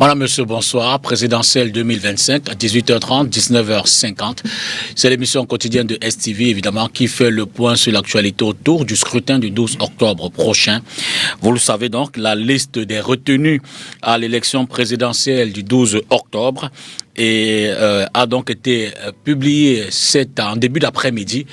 Madame, monsieur, bonsoir. Présidentielle 2025 à 18h30, 19h50. C'est l'émission quotidienne de STV, évidemment, qui fait le point sur l'actualité autour du scrutin du 12 octobre prochain. Vous le savez donc, la liste des retenus à l'élection présidentielle du 12 octobre a donc été publiée en début d'après-midi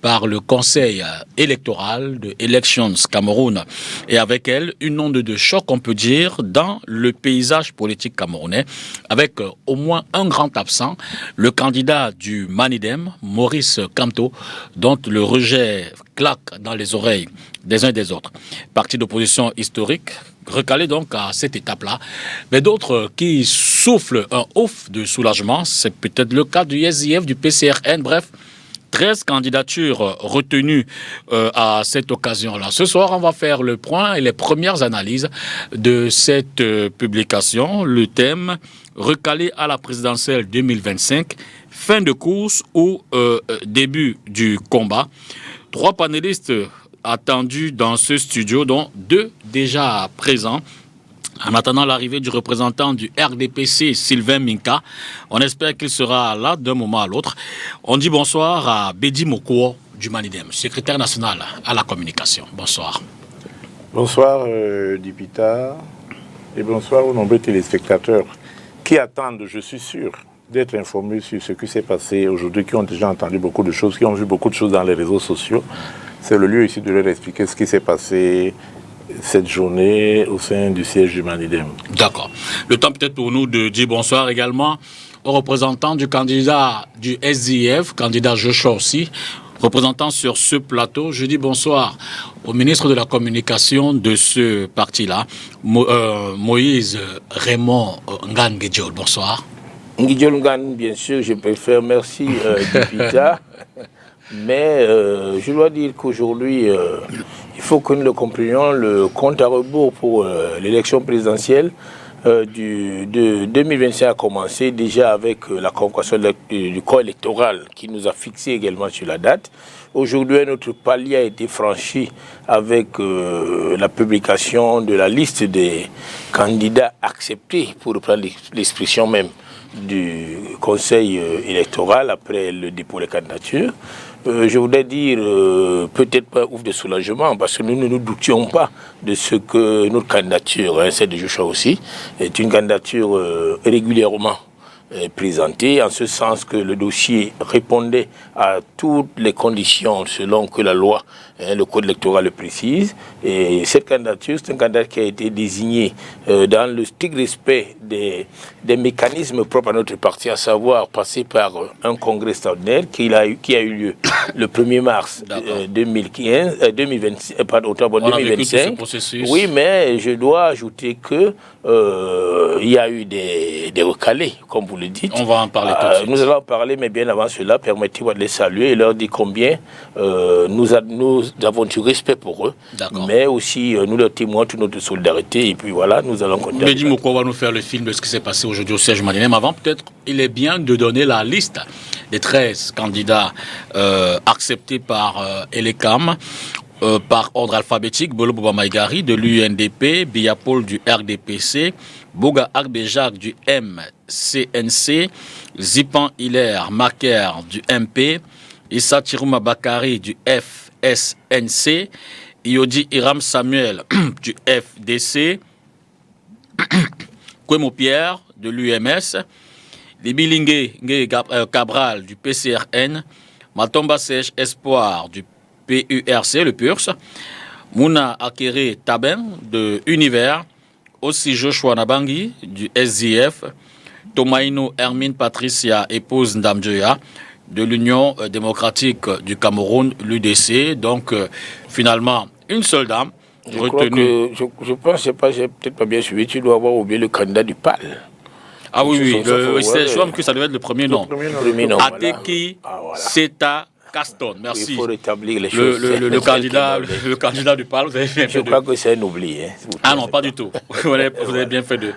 par le Conseil électoral de Elections Cameroun. Et avec elle, une onde de choc, on peut dire, dans le paysage politique camerounais, avec au moins un grand absent, le candidat du Manidem, Maurice Kamto, dont le rejet claque dans les oreilles des uns et des autres. Parti d'opposition historique, recalé donc à cette étape-là, mais d'autres qui soufflent un ouf de soulagement, c'est peut-être le cas du SDF, du PCRN, bref, 13 candidatures retenues à cette occasion-là. Ce soir, on va faire le point et les premières analyses de cette publication. Le thème, recalé à la présidentielle 2025, fin de course ou début du combat. 3 panélistes attendus dans ce studio, dont 2 déjà présents. En attendant l'arrivée du représentant du RDPC, Sylvain Minka, on espère qu'il sera là d'un moment à l'autre. On dit bonsoir à Bédi Mokwo du Manidem, secrétaire national à la communication. Bonsoir. Bonsoir, Dipita, et bonsoir aux nombreux téléspectateurs qui attendent, je suis sûr, d'être informés sur ce qui s'est passé aujourd'hui, qui ont déjà entendu beaucoup de choses, qui ont vu beaucoup de choses dans les réseaux sociaux. C'est le lieu ici de leur expliquer ce qui s'est passé cette journée au sein du siège du Manidem. D'accord. Le temps peut-être pour nous de dire bonsoir également aux représentants du candidat du SDF, candidat Joshua aussi, représentant sur ce plateau. Je dis bonsoir au ministre de la Communication de ce parti-là, Moïse Raymond Ngan-Guedjol. Bonsoir. Guedjol Ngan, bien sûr, je préfère. Merci, Dipita. Mais je dois dire qu'aujourd'hui, il faut que nous le comprenions, le compte à rebours pour l'élection présidentielle de 2025 a commencé déjà avec la convocation du corps électoral qui nous a fixé également sur la date. Aujourd'hui, notre palier a été franchi avec la publication de la liste des candidats acceptés, pour reprendre l'expression même du Conseil électoral après le dépôt des candidatures. Je voudrais dire peut-être pas ouf de soulagement, parce que nous ne nous doutions pas de ce que notre candidature, celle de Joshua aussi, est une candidature régulièrement présentée, en ce sens que le dossier répondait à toutes les conditions selon que la loi, le code électoral le précise. Et cette candidature, c'est un candidat qui a été désigné dans le strict respect des mécanismes propres à notre parti, à savoir passer par un congrès extraordinaire qui a eu lieu le 1er mars 2025. Oui, mais je dois ajouter que il y a eu des recalés, comme vous le dites. On va en parler tout de suite. Nous allons en parler, mais bien avant cela, permettez-moi de les saluer et leur dire combien nous avons du respect pour eux, mais aussi nous leur témoignons toute notre solidarité. Et puis voilà, nous allons continuer. Bédi Mokwo va nous faire le film de ce qui s'est passé aujourd'hui au siège Manidem. Avant, peut-être, il est bien de donner la liste des 13 candidats acceptés par Elecam. Par ordre alphabétique, Bolo Boba Maïgari de l'UNDP, Biapol du RDPC, Boga Arbejak du MCNC, Zipan Hilaire Maker du MP, Issa Chiruma Bakari du FSNC, Iodi Iram Samuel du FDC, Kwemo Pierre de l'UMS, Libilingue Cabral du PCRN, Matomba Sèche Espoir du PURC, le PURS, Mouna Akere Taben de Univers, aussi Joshua Nabangi du SDF, Tomaino Hermine Patricia, épouse Ndamjoya, de l'Union démocratique du Cameroun, l'UDC. Donc, finalement, une seule dame retenue. Je pense, j'ai peut-être pas bien suivi, tu dois avoir oublié le candidat du PAL. Ah oui, je crois que ça devait être le premier nom. Ateki Seta Caston, merci. Il faut rétablir les choses. Le candidat du PAL, vous avez bien fait. Je crois que c'est un oubli. Ah non, pas du tout. Vous avez bien fait de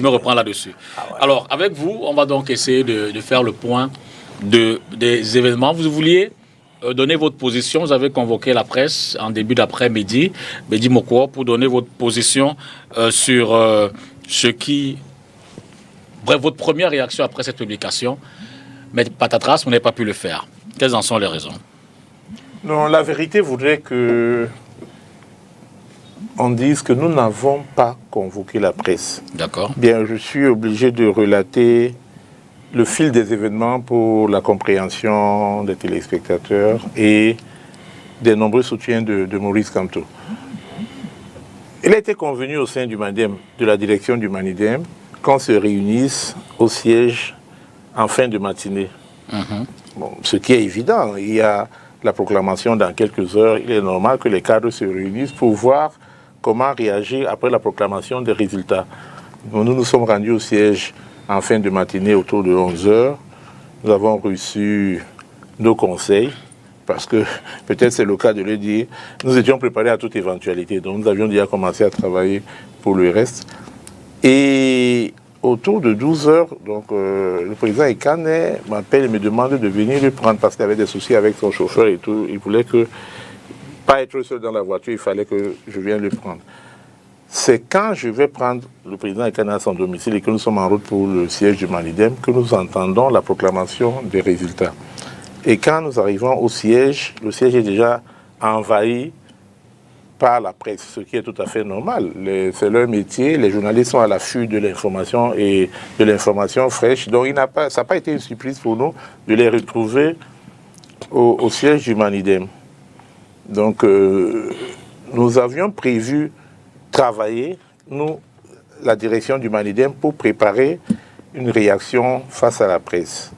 me reprendre là-dessus. Alors, avec vous, on va donc essayer de faire le point des événements. Vous vouliez donner votre position. Vous avez convoqué la presse en début d'après-midi, Bédi Mokwo, pour donner votre position sur ce qui Bref, votre première réaction après cette publication, mais patatras, vous n'avez pas pu le faire. Quelles en sont les raisons? Non, la vérité voudrait que on dise que nous n'avons pas convoqué la presse. D'accord. Bien, je suis obligé de relater le fil des événements pour la compréhension des téléspectateurs et des nombreux soutiens de Maurice Kamto. Il a été convenu au sein du MANIDEM, de la direction du MANIDEM, qu'on se réunisse au siège en fin de matinée. Bon, ce qui est évident, il y a la proclamation dans quelques heures, il est normal que les cadres se réunissent pour voir comment réagir après la proclamation des résultats. Bon, nous nous sommes rendus au siège en fin de matinée autour de 11 heures. Nous avons reçu nos conseils, parce que peut-être c'est le cas de le dire, nous étions préparés à toute éventualité, donc nous avions déjà commencé à travailler pour le reste. Et autour de 12 heures, donc, le président Ekane m'appelle et me demande de venir le prendre parce qu'il avait des soucis avec son chauffeur et tout. Il voulait pas être seul dans la voiture, il fallait que je vienne le prendre. C'est quand je vais prendre le président Ekane à son domicile et que nous sommes en route pour le siège du MANIDEM que nous entendons la proclamation des résultats. Et quand nous arrivons au siège, le siège est déjà envahi par la presse, ce qui est tout à fait normal. C'est leur métier, les journalistes sont à l'affût de l'information et de l'information fraîche. Donc ça n'a pas été une surprise pour nous de les retrouver au siège du MANIDEM. Donc nous avions prévu travailler, nous, la direction du MANIDEM, pour préparer une réaction face à la presse.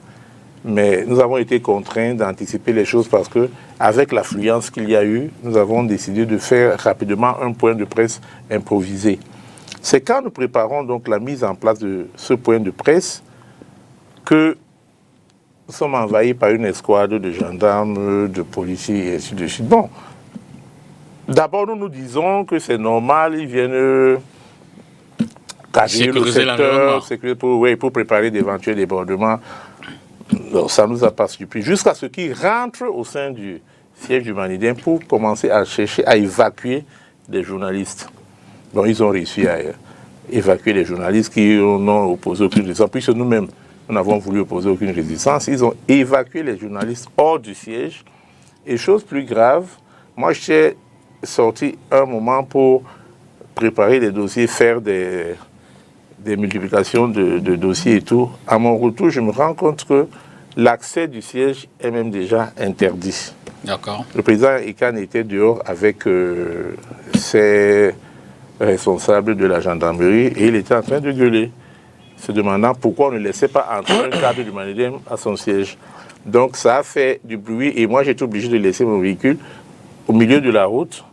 Mais nous avons été contraints d'anticiper les choses parce que, avec l'affluence qu'il y a eu, nous avons décidé de faire rapidement un point de presse improvisé. C'est quand nous préparons donc la mise en place de ce point de presse que nous sommes envahis par une escouade de gendarmes, de policiers et ainsi de suite. Bon, d'abord nous nous disons que c'est normal, ils viennent quadriller le secteur, pour préparer d'éventuels débordements. Donc, ça ne nous a pas surpris. Jusqu'à ce qu'ils rentrent au sein du siège du MANIDEM pour commencer à chercher à évacuer des journalistes. Donc, ils ont réussi à évacuer les journalistes qui n'ont opposé aucune résistance. Puisque nous-mêmes, nous n'avons voulu opposer aucune résistance. Ils ont évacué les journalistes hors du siège. Et chose plus grave, moi, j'étais sorti un moment pour préparer des dossiers, faire des multiplications de dossiers et tout. À mon retour, je me rends compte que l'accès du siège est même déjà interdit. D'accord. Le président Ekane était dehors avec ses responsables de la gendarmerie et il était en train de gueuler, se demandant pourquoi on ne laissait pas entrer un cadre du MANIDEM à son siège. Donc ça a fait du bruit et moi j'ai été obligé de laisser mon véhicule au milieu de la route.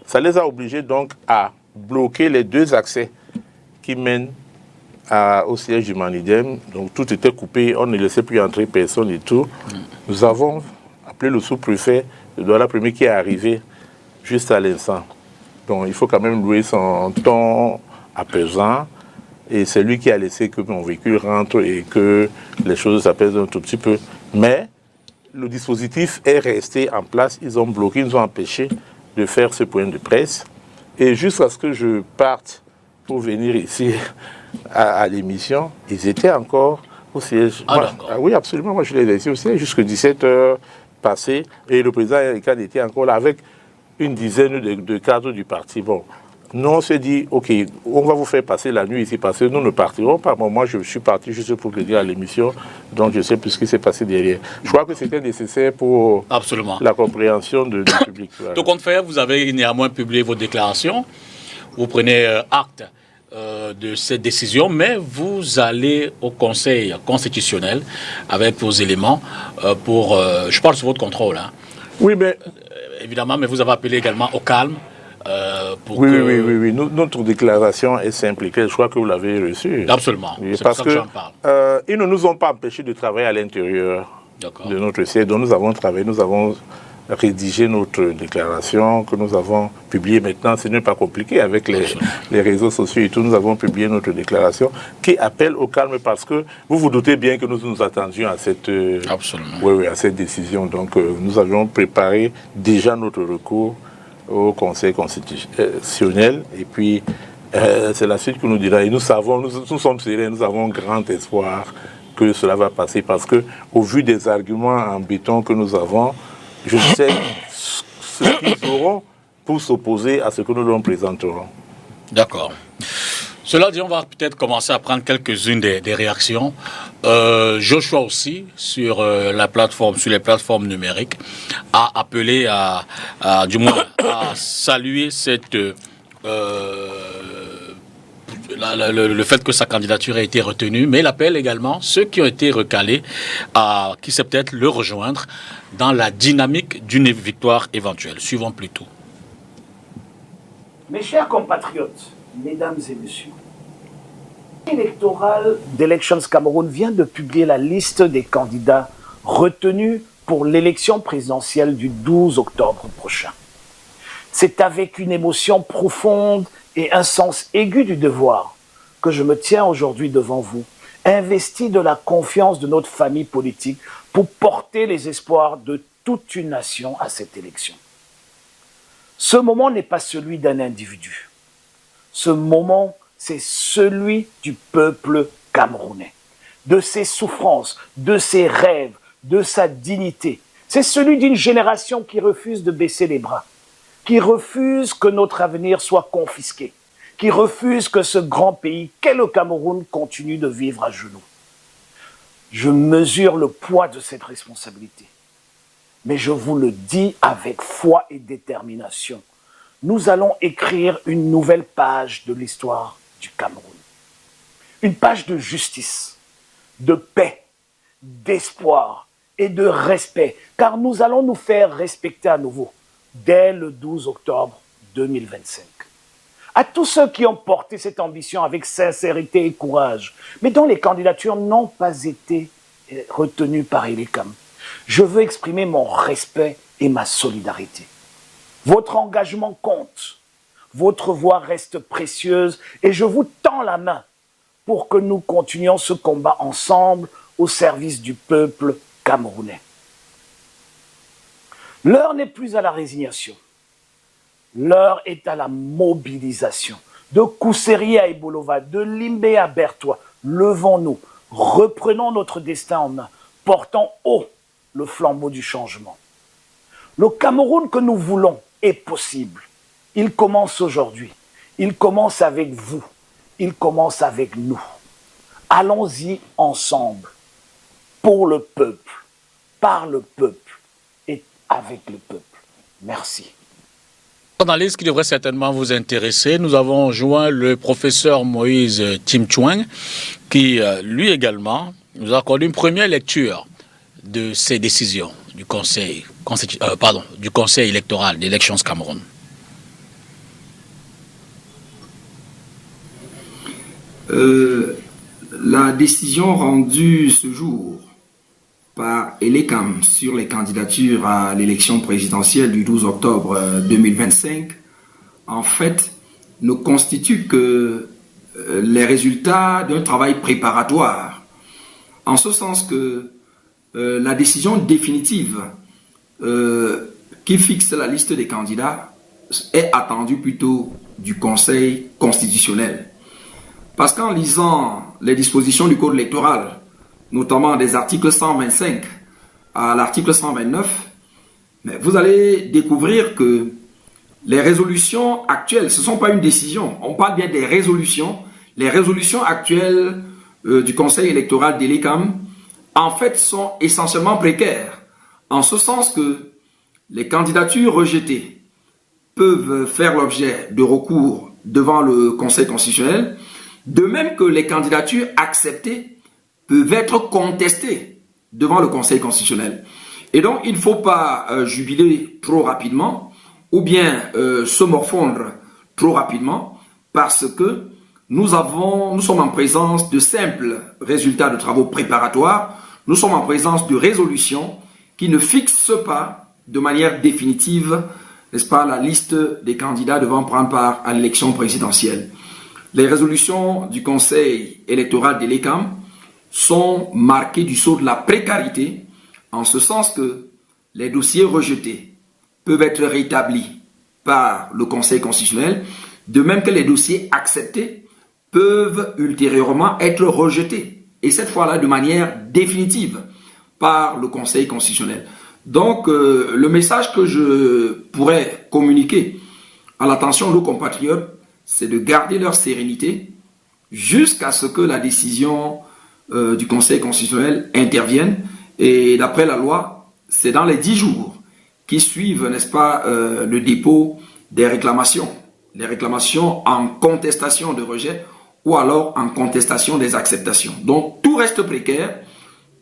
Ça les a obligés donc à bloquer les deux accès qui mènent au siège du MANIDEM. Donc tout était coupé, on ne laissait plus entrer personne et tout. Nous avons appelé le sous-préfet de Douala-Premier qui est arrivé juste à l'instant. Donc il faut quand même louer son ton apaisant. Et c'est lui qui a laissé que mon véhicule rentre et que les choses s'apaisent un tout petit peu. Mais le dispositif est resté en place. Ils ont bloqué, ils nous ont empêché de faire ce point de presse. Et jusqu'à ce que je parte pour venir ici à l'émission, ils étaient encore au siège. Oui, absolument. Moi, je les ai laissés au siège jusqu'à 17h passées. Et le président Ekane était encore là avec une dizaine de cadres du parti. Bon, nous, on s'est dit, OK, on va vous faire passer la nuit ici parce que nous ne partirons pas. Bon, moi, je suis parti juste pour le dire à l'émission. Donc, je sais plus ce qui s'est passé derrière. Je crois que c'était nécessaire pour la compréhension du public. Voilà. Tout compte fait, vous avez néanmoins publié vos déclarations. Vous prenez acte de cette décision, mais vous allez au Conseil constitutionnel avec vos éléments pour... je parle sous votre contrôle. Hein. Oui, mais... évidemment, mais vous avez appelé également au calme. Oui. Notre déclaration est simple et claire. Je crois que vous l'avez reçue. Absolument. Oui, parce que ils ne nous ont pas empêchés de travailler à l'intérieur de notre siège. Donc nous avons travaillé, nous avons rédigé notre déclaration que nous avons publiée maintenant. Ce n'est pas compliqué avec les réseaux sociaux et tout. Nous avons publié notre déclaration qui appelle au calme parce que vous vous doutez bien que nous nous attendions à cette, à cette décision. Donc nous avions préparé déjà notre recours au Conseil constitutionnel et puis C'est la suite que nous dira. Et nous savons, nous sommes sérieux, nous avons grand espoir que cela va passer parce que, au vu des arguments en béton que nous avons, je sais ce qu'ils auront pour s'opposer à ce que nous leur présenterons. D'accord. Cela dit, on va peut-être commencer à prendre quelques-unes des réactions. Joshua aussi, sur les plateformes numériques, a appelé du moins à saluer cette le fait que sa candidature a été retenue, mais il appelle également ceux qui ont été recalés à qui sait peut-être le rejoindre dans la dynamique d'une victoire éventuelle. Suivons plutôt. Mes chers compatriotes, mesdames et messieurs, l'électoral d'Elections Cameroun vient de publier la liste des candidats retenus pour l'élection présidentielle du 12 octobre prochain. C'est avec une émotion profonde et un sens aigu du devoir que je me tiens aujourd'hui devant vous, investi de la confiance de notre famille politique pour porter les espoirs de toute une nation à cette élection. Ce moment n'est pas celui d'un individu. Ce moment, c'est celui du peuple camerounais, de ses souffrances, de ses rêves, de sa dignité. C'est celui d'une génération qui refuse de baisser les bras, qui refuse que notre avenir soit confisqué, qui refuse que ce grand pays qu'est le Cameroun continue de vivre à genoux. Je mesure le poids de cette responsabilité, mais je vous le dis avec foi et détermination. Nous allons écrire une nouvelle page de l'histoire du Cameroun. Une page de justice, de paix, d'espoir et de respect, car nous allons nous faire respecter à nouveau dès le 12 octobre 2025. À tous ceux qui ont porté cette ambition avec sincérité et courage, mais dont les candidatures n'ont pas été retenues par Elecam, je veux exprimer mon respect et ma solidarité. Votre engagement compte, votre voix reste précieuse et je vous tends la main pour que nous continuions ce combat ensemble au service du peuple camerounais. L'heure n'est plus à la résignation. L'heure est à la mobilisation. De Kousséri à Ebolova, de Limbé à Bertois, levons-nous, reprenons notre destin en main, portons haut le flambeau du changement. Le Cameroun que nous voulons est possible. Il commence aujourd'hui. Il commence avec vous. Il commence avec nous. Allons-y ensemble, pour le peuple, par le peuple et avec le peuple. Merci. Analyse qui devrait certainement vous intéresser. Nous avons joint le professeur Moïse Timchouang qui, lui également, nous a accordé une première lecture de ces décisions du conseil électoral d'Elections Cameroun. La décision rendue ce jour par Elecam sur les candidatures à l'élection présidentielle du 12 octobre 2025, en fait, ne constitue que les résultats d'un travail préparatoire, en ce sens que la décision définitive qui fixe la liste des candidats est attendue plutôt du Conseil constitutionnel. Parce qu'en lisant les dispositions du Code électoral, notamment des articles 125 à l'article 129, vous allez découvrir que les résolutions actuelles, ce ne sont pas une décision, on parle bien des résolutions. Les résolutions actuelles du Conseil électoral d'Elecam, en fait, sont essentiellement précaires, en ce sens que les candidatures rejetées peuvent faire l'objet de recours devant le Conseil constitutionnel, de même que les candidatures acceptées peuvent être contestées devant le Conseil constitutionnel. Et donc, il ne faut pas jubiler trop rapidement ou bien se morfondre trop rapidement parce que nous sommes en présence de simples résultats de travaux préparatoires, nous sommes en présence de résolutions qui ne fixent pas de manière définitive, n'est-ce pas, la liste des candidats devant prendre part à l'élection présidentielle. Les résolutions du Conseil électoral d'Elecam sont marquées du sceau de la précarité, en ce sens que les dossiers rejetés peuvent être rétablis par le Conseil constitutionnel, De même que les dossiers acceptés peuvent ultérieurement être rejetés, et cette fois-là de manière définitive par le Conseil constitutionnel. Donc, le message que je pourrais communiquer à l'attention de nos compatriotes, c'est de garder leur sérénité jusqu'à ce que la décision du Conseil constitutionnel intervienne. Et d'après la loi, c'est dans les 10 jours qui suivent, n'est-ce pas, le dépôt des réclamations. Les réclamations en contestation de rejet ou alors en contestation des acceptations. Donc, tout reste précaire,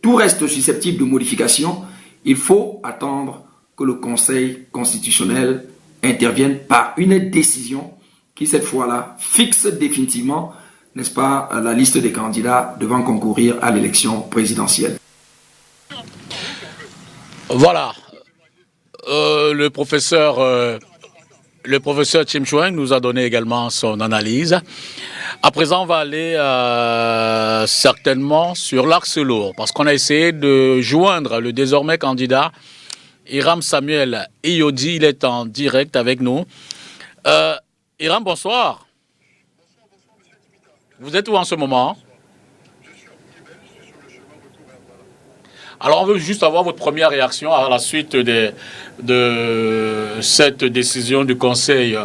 tout reste susceptible de modification. Il faut attendre que le Conseil constitutionnel intervienne par une décision qui, cette fois-là, fixe définitivement, n'est-ce pas, la liste des candidats devant concourir à l'élection présidentielle. Voilà. Le professeur Chim Choueng nous a donné également son analyse. À présent, on va aller certainement sur l'axe lourd, parce qu'on a essayé de joindre le désormais candidat Hiram Samuel Iyodi. Il est en direct avec nous. Hiram, bonsoir. Vous êtes où en ce moment? Alors, on veut juste avoir votre première réaction à la suite de cette décision du Conseil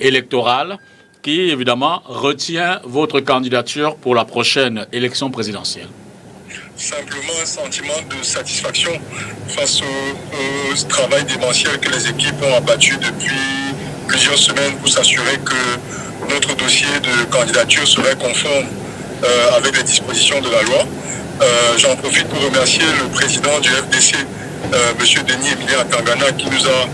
électoral qui, évidemment, retient votre candidature pour la prochaine élection présidentielle. Simplement un sentiment de satisfaction face au travail démentiel que les équipes ont abattu depuis plusieurs semaines pour s'assurer que notre dossier de candidature serait conforme avec les dispositions de la loi. J'en profite pour remercier le président du FDC, M. Denis Emilien Atangana, qui nous a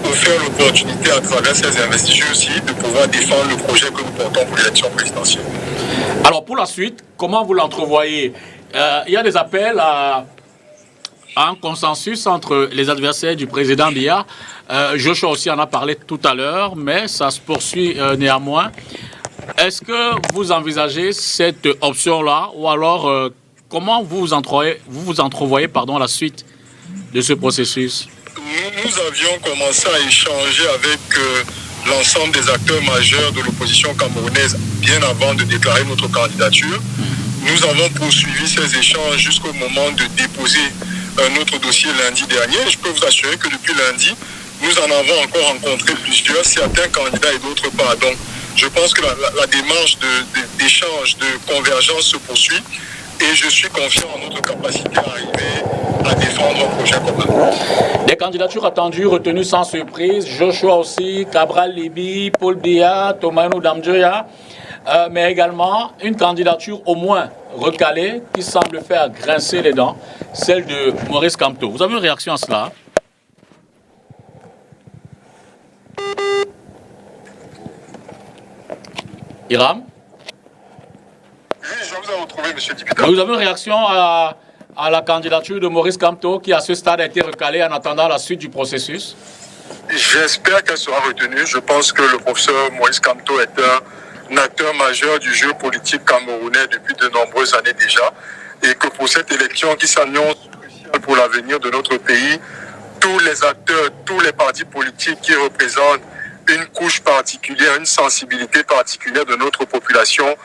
offert l'opportunité à travers ces investitures aussi de pouvoir défendre le projet que nous portons pour l'élection présidentielle. Alors pour la suite, comment vous l'entrevoyez? Il y a des appels à un consensus entre les adversaires du président Biya. Joshua aussi en a parlé tout à l'heure, mais ça se poursuit néanmoins. Est-ce que vous envisagez cette option-là, ou alors comment vous entrevoyez la suite de ce processus? Nous avions commencé à échanger avec l'ensemble des acteurs majeurs de l'opposition camerounaise bien avant de déclarer notre candidature. Nous avons poursuivi ces échanges jusqu'au moment de déposer notre dossier lundi dernier. Je peux vous assurer que depuis lundi, nous en avons encore rencontré plusieurs, certains candidats et d'autres pas. Donc, je pense que la démarche d'échange, de convergence se poursuit et je suis confiant en notre capacité à arriver à défendre un projet commun. Des candidatures attendues, retenues sans surprise. Joshua aussi, Cabral Libi, Paul Biya, Tomanou Damdjoya. Mais également une candidature au moins recalée qui semble faire grincer les dents, celle de Maurice Kamto. Vous avez une réaction à cela? Hiram? Oui, je vous ai retrouvé, monsieur le député. Vous avez une réaction à la candidature de Maurice Kamto qui, à ce stade, a été recalée en attendant la suite du processus? J'espère qu'elle sera retenue. Je pense que le professeur Maurice Kamto est un acteur majeur du jeu politique camerounais depuis de nombreuses années déjà, et que pour cette élection qui s'annonce cruciale pour l'avenir de notre pays, tous les acteurs, tous les partis politiques qui représentent une couche particulière, une sensibilité particulière de notre population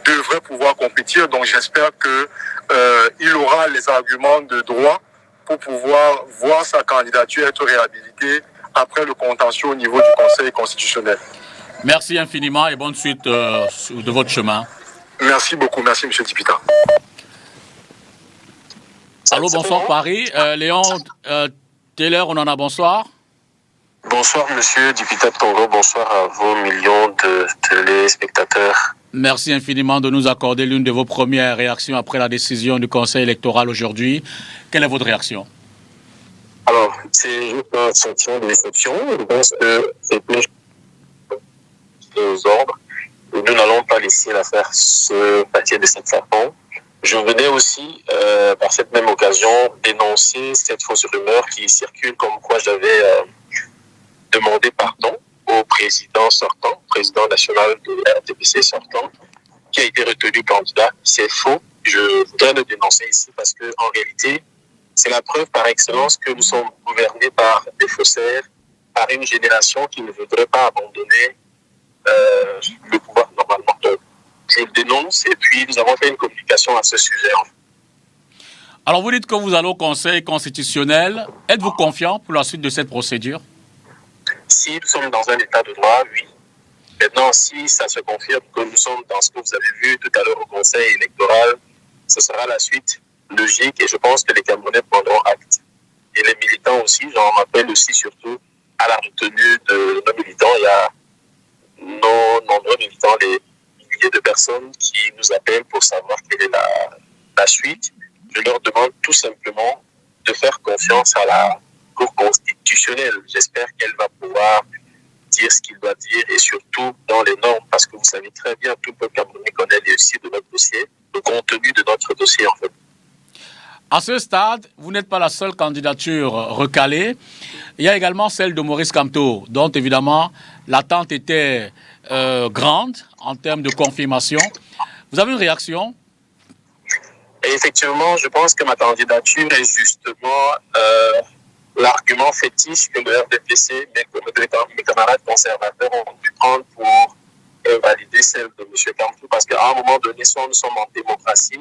devraient pouvoir compétir. Donc j'espère qu'il aura les arguments de droit pour pouvoir voir sa candidature être réhabilitée après le contentieux au niveau du Conseil constitutionnel. Merci infiniment et bonne suite de votre chemin. Merci beaucoup. Merci, M. Dipita. Allô, bonsoir Paris. Léon Taylor, on en a bonsoir. Bonsoir, Monsieur Dipita de Congo. Bonsoir à vos millions de téléspectateurs. Merci infiniment de nous accorder l'une de vos premières réactions après la décision du Conseil électoral aujourd'hui. Quelle est votre réaction? Alors, c'est juste un sentiment de déception. Je pense que c'est plus aux ordres. Nous n'allons pas laisser l'affaire se passer de cette façon. Je venais aussi, par cette même occasion, dénoncer cette fausse rumeur qui circule comme quoi j'avais demandé pardon au président sortant, président national de la RDPC sortant, qui a été retenu candidat. C'est faux. Je voudrais le dénoncer ici parce que en réalité, c'est la preuve par excellence que nous sommes gouvernés par des faussaires, par une génération qui ne voudrait pas abandonner le pouvoir normalement. Donc, je le dénonce et puis nous avons fait une communication à ce sujet. Alors vous dites que vous allez au Conseil constitutionnel. Êtes-vous confiant pour la suite de cette procédure? Si nous sommes dans un état de droit, oui. Maintenant, si ça se confirme que nous sommes dans ce que vous avez vu tout à l'heure au Conseil électoral, ce sera la suite logique et je pense que les Camerounais prendront acte. Et les militants aussi, j'en rappelle aussi surtout à la retenue de nos militants. Il y a nos nombreux militants, les milliers de personnes qui nous appellent pour savoir quelle est la suite. Je leur demande tout simplement de faire confiance à la Cour constitutionnelle. J'espère qu'elle va pouvoir dire ce qu'il doit dire et surtout dans les normes, parce que vous savez très bien, tout le peuple camerounais connaît les dossiers de notre dossier, le contenu de notre dossier en fait. À ce stade, vous n'êtes pas la seule candidature recalée. Il y a également celle de Maurice Kamto, dont évidemment l'attente était grande en termes de confirmation. Vous avez une réaction? Et effectivement, je pense que ma candidature est justement l'argument fétiche que le RDPC, mes camarades conservateurs ont dû prendre pour valider celle de M. Kamto, parce qu'à un moment donné, nous sommes en démocratie,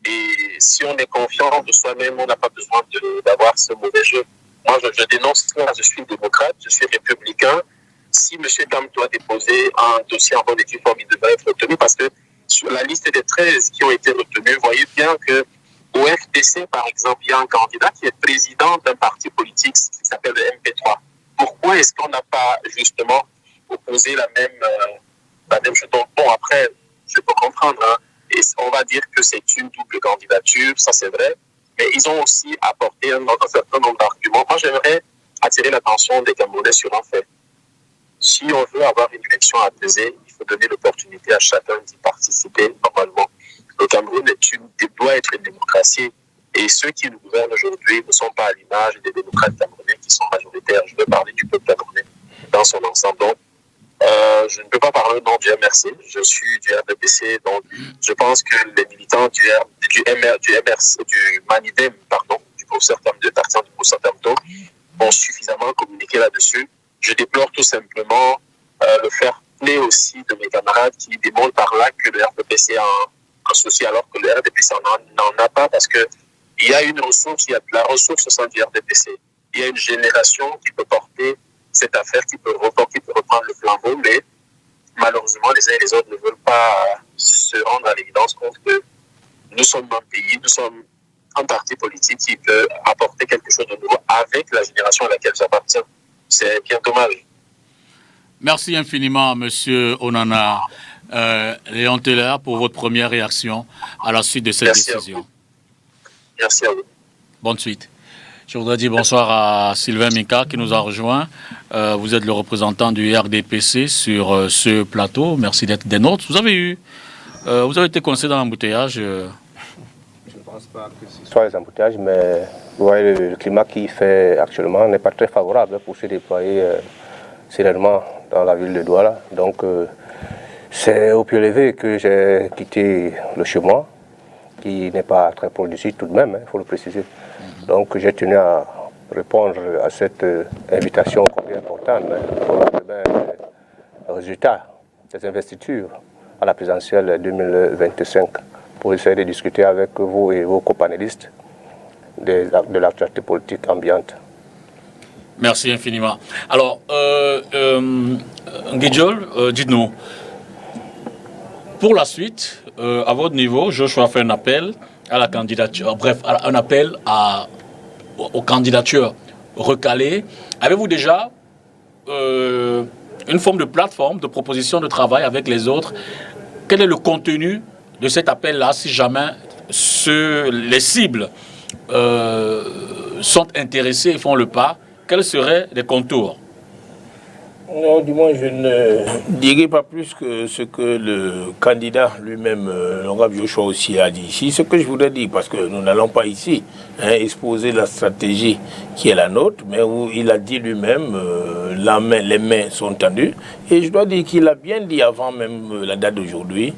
et si on est confiant de soi-même, on n'a pas besoin d'avoir ce mauvais jeu. Moi, je dénonce cela, je suis démocrate, je suis républicain. Si M. Kamto a déposé un dossier en bonne et due forme, il devrait être retenu, parce que sur la liste des 13 qui ont été retenus, vous voyez bien que au FDC, par exemple, il y a un candidat qui est président d'un parti politique qui s'appelle le MP3. Pourquoi est-ce qu'on n'a pas justement opposé la même chose? Donc, bon, après, je peux comprendre, hein, et on va dire que c'est une double candidature, ça c'est vrai, mais ils ont aussi apporté un certain nombre d'arguments. Moi, j'aimerais attirer l'attention des Camerounais sur un fait. Si on veut avoir une élection apaisée, il faut donner l'opportunité à chacun d'y participer normalement. Le Cameroun doit être une démocratie et ceux qui nous gouvernent aujourd'hui ne sont pas à l'image des démocrates camerounais qui sont majoritaires. Je veux parler du peuple camerounais dans son ensemble. Donc, je ne peux pas parler au nom du MRC, je suis du RDPC, donc je pense que les militants du Manidem, du professeur Kamto, partant du professeur Kamto, ont suffisamment communiqué là-dessus. Je déplore tout simplement le fair play aussi de mes camarades qui démontrent par là que le RDPC a un souci, alors que le RDPC n'en a pas, parce qu'il y a une ressource, il y a de la ressource au sein du RDPC. Il y a une génération qui peut porter cette affaire, qui peut reprendre le flambeau, mais malheureusement, les uns et les autres ne veulent pas se rendre à l'évidence compte que nous sommes un pays, nous sommes un parti politique qui peut apporter quelque chose de nouveau avec la génération à laquelle j'appartiens. C'est bien dommage. Merci infiniment, Monsieur Onana. Léon Teller, pour votre première réaction à la suite de cette décision. Merci à vous. Bonne suite. Je voudrais dire bonsoir à Sylvain Mika qui nous a rejoint. Vous êtes le représentant du RDPC sur ce plateau. Merci d'être des nôtres. Vous avez été coincé dans l'embouteillage. Je ne pense pas que ce soit les embouteillages, mais vous voyez, le climat qui fait actuellement n'est pas très favorable pour se déployer sereinement dans la ville de Douala. Donc, c'est au pied levé que j'ai quitté le chez moi, qui n'est pas très proche d'ici tout de même, il faut le préciser. Donc j'ai tenu à répondre à cette invitation combien importante pour le résultat des investitures à la présidentielle 2025 pour essayer de discuter avec vous et vos copanélistes de l'actualité politique ambiante. Merci infiniment. Alors, Nguidjol, dites-nous, pour la suite, à votre niveau, Joshua fait un appel à la candidature, un appel aux candidatures recalées. Avez-vous déjà une forme de plateforme, de proposition de travail avec les autres? Quel est le contenu de cet appel-là, si jamais les cibles sont intéressés et font le pas? Quels seraient les contours? Non, du moins, je ne dirai pas plus que ce que le candidat lui-même, l'honorable Joshua aussi a dit ici. Ce que je voudrais dire, parce que nous n'allons pas ici exposer la stratégie qui est la nôtre, mais où il a dit lui-même, les mains sont tendues. Et je dois dire qu'il a bien dit avant même la date d'aujourd'hui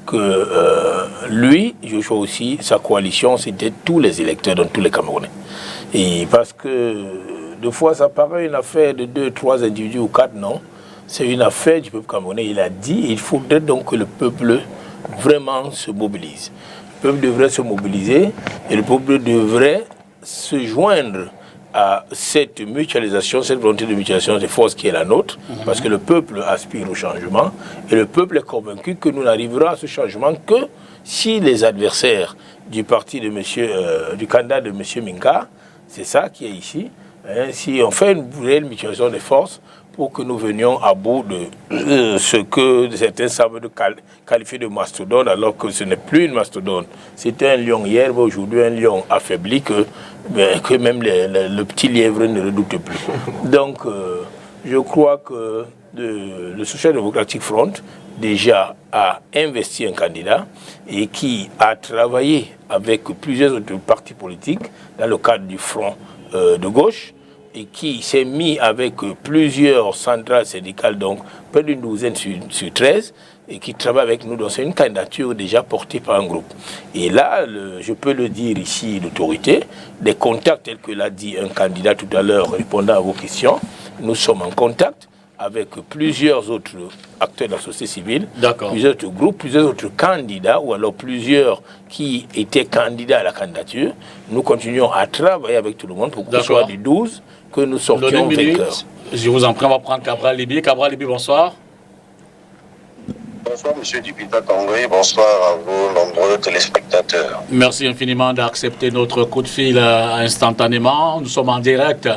que lui, Joshua aussi, sa coalition, c'était tous les électeurs, donc tous les Camerounais. Et parce que des fois, ça paraît une affaire de 2, 3 individus ou 4, non. c'est une affaire du peuple camerounais. Il a dit, il faudrait donc que le peuple vraiment se mobilise. Le peuple devrait se mobiliser et le peuple devrait se joindre à cette mutualisation, cette volonté de mutualisation des forces qui est la nôtre, parce que le peuple aspire au changement et le peuple est convaincu que nous n'arriverons à ce changement que si les adversaires du parti de du candidat de M. Minka, c'est ça qui est ici, hein, si on fait une réelle mutualisation des forces pour que nous venions à bout de ce que certains savent qualifier de mastodonte, alors que ce n'est plus une mastodonte. C'était un lion hier, mais aujourd'hui un lion affaibli que même le petit lièvre ne redoute plus. Donc, je crois que le Social Democratic Front déjà a investi un candidat et qui a travaillé avec plusieurs autres partis politiques dans le cadre du front de gauche et qui s'est mis avec plusieurs centrales syndicales, donc près d'une douzaine sur 13, et qui travaille avec nous. Donc c'est une candidature déjà portée par un groupe. Et là, je peux le dire ici, l'autorité, des contacts tels que l'a dit un candidat tout à l'heure répondant à vos questions, nous sommes en contact avec plusieurs autres acteurs de la société civile, plusieurs autres groupes, plusieurs autres candidats, ou alors plusieurs qui étaient candidats à la candidature. Nous continuons à travailler avec tout le monde pour que ce soit du 12 que nous sortions vainqueurs. Je vous en prie, on va prendre Cabral Libi. Cabral Libi, bonsoir. Bonsoir, M. Dipita Tangoy. Bonsoir à vos nombreux téléspectateurs. Merci infiniment d'accepter notre coup de fil instantanément. Nous sommes en direct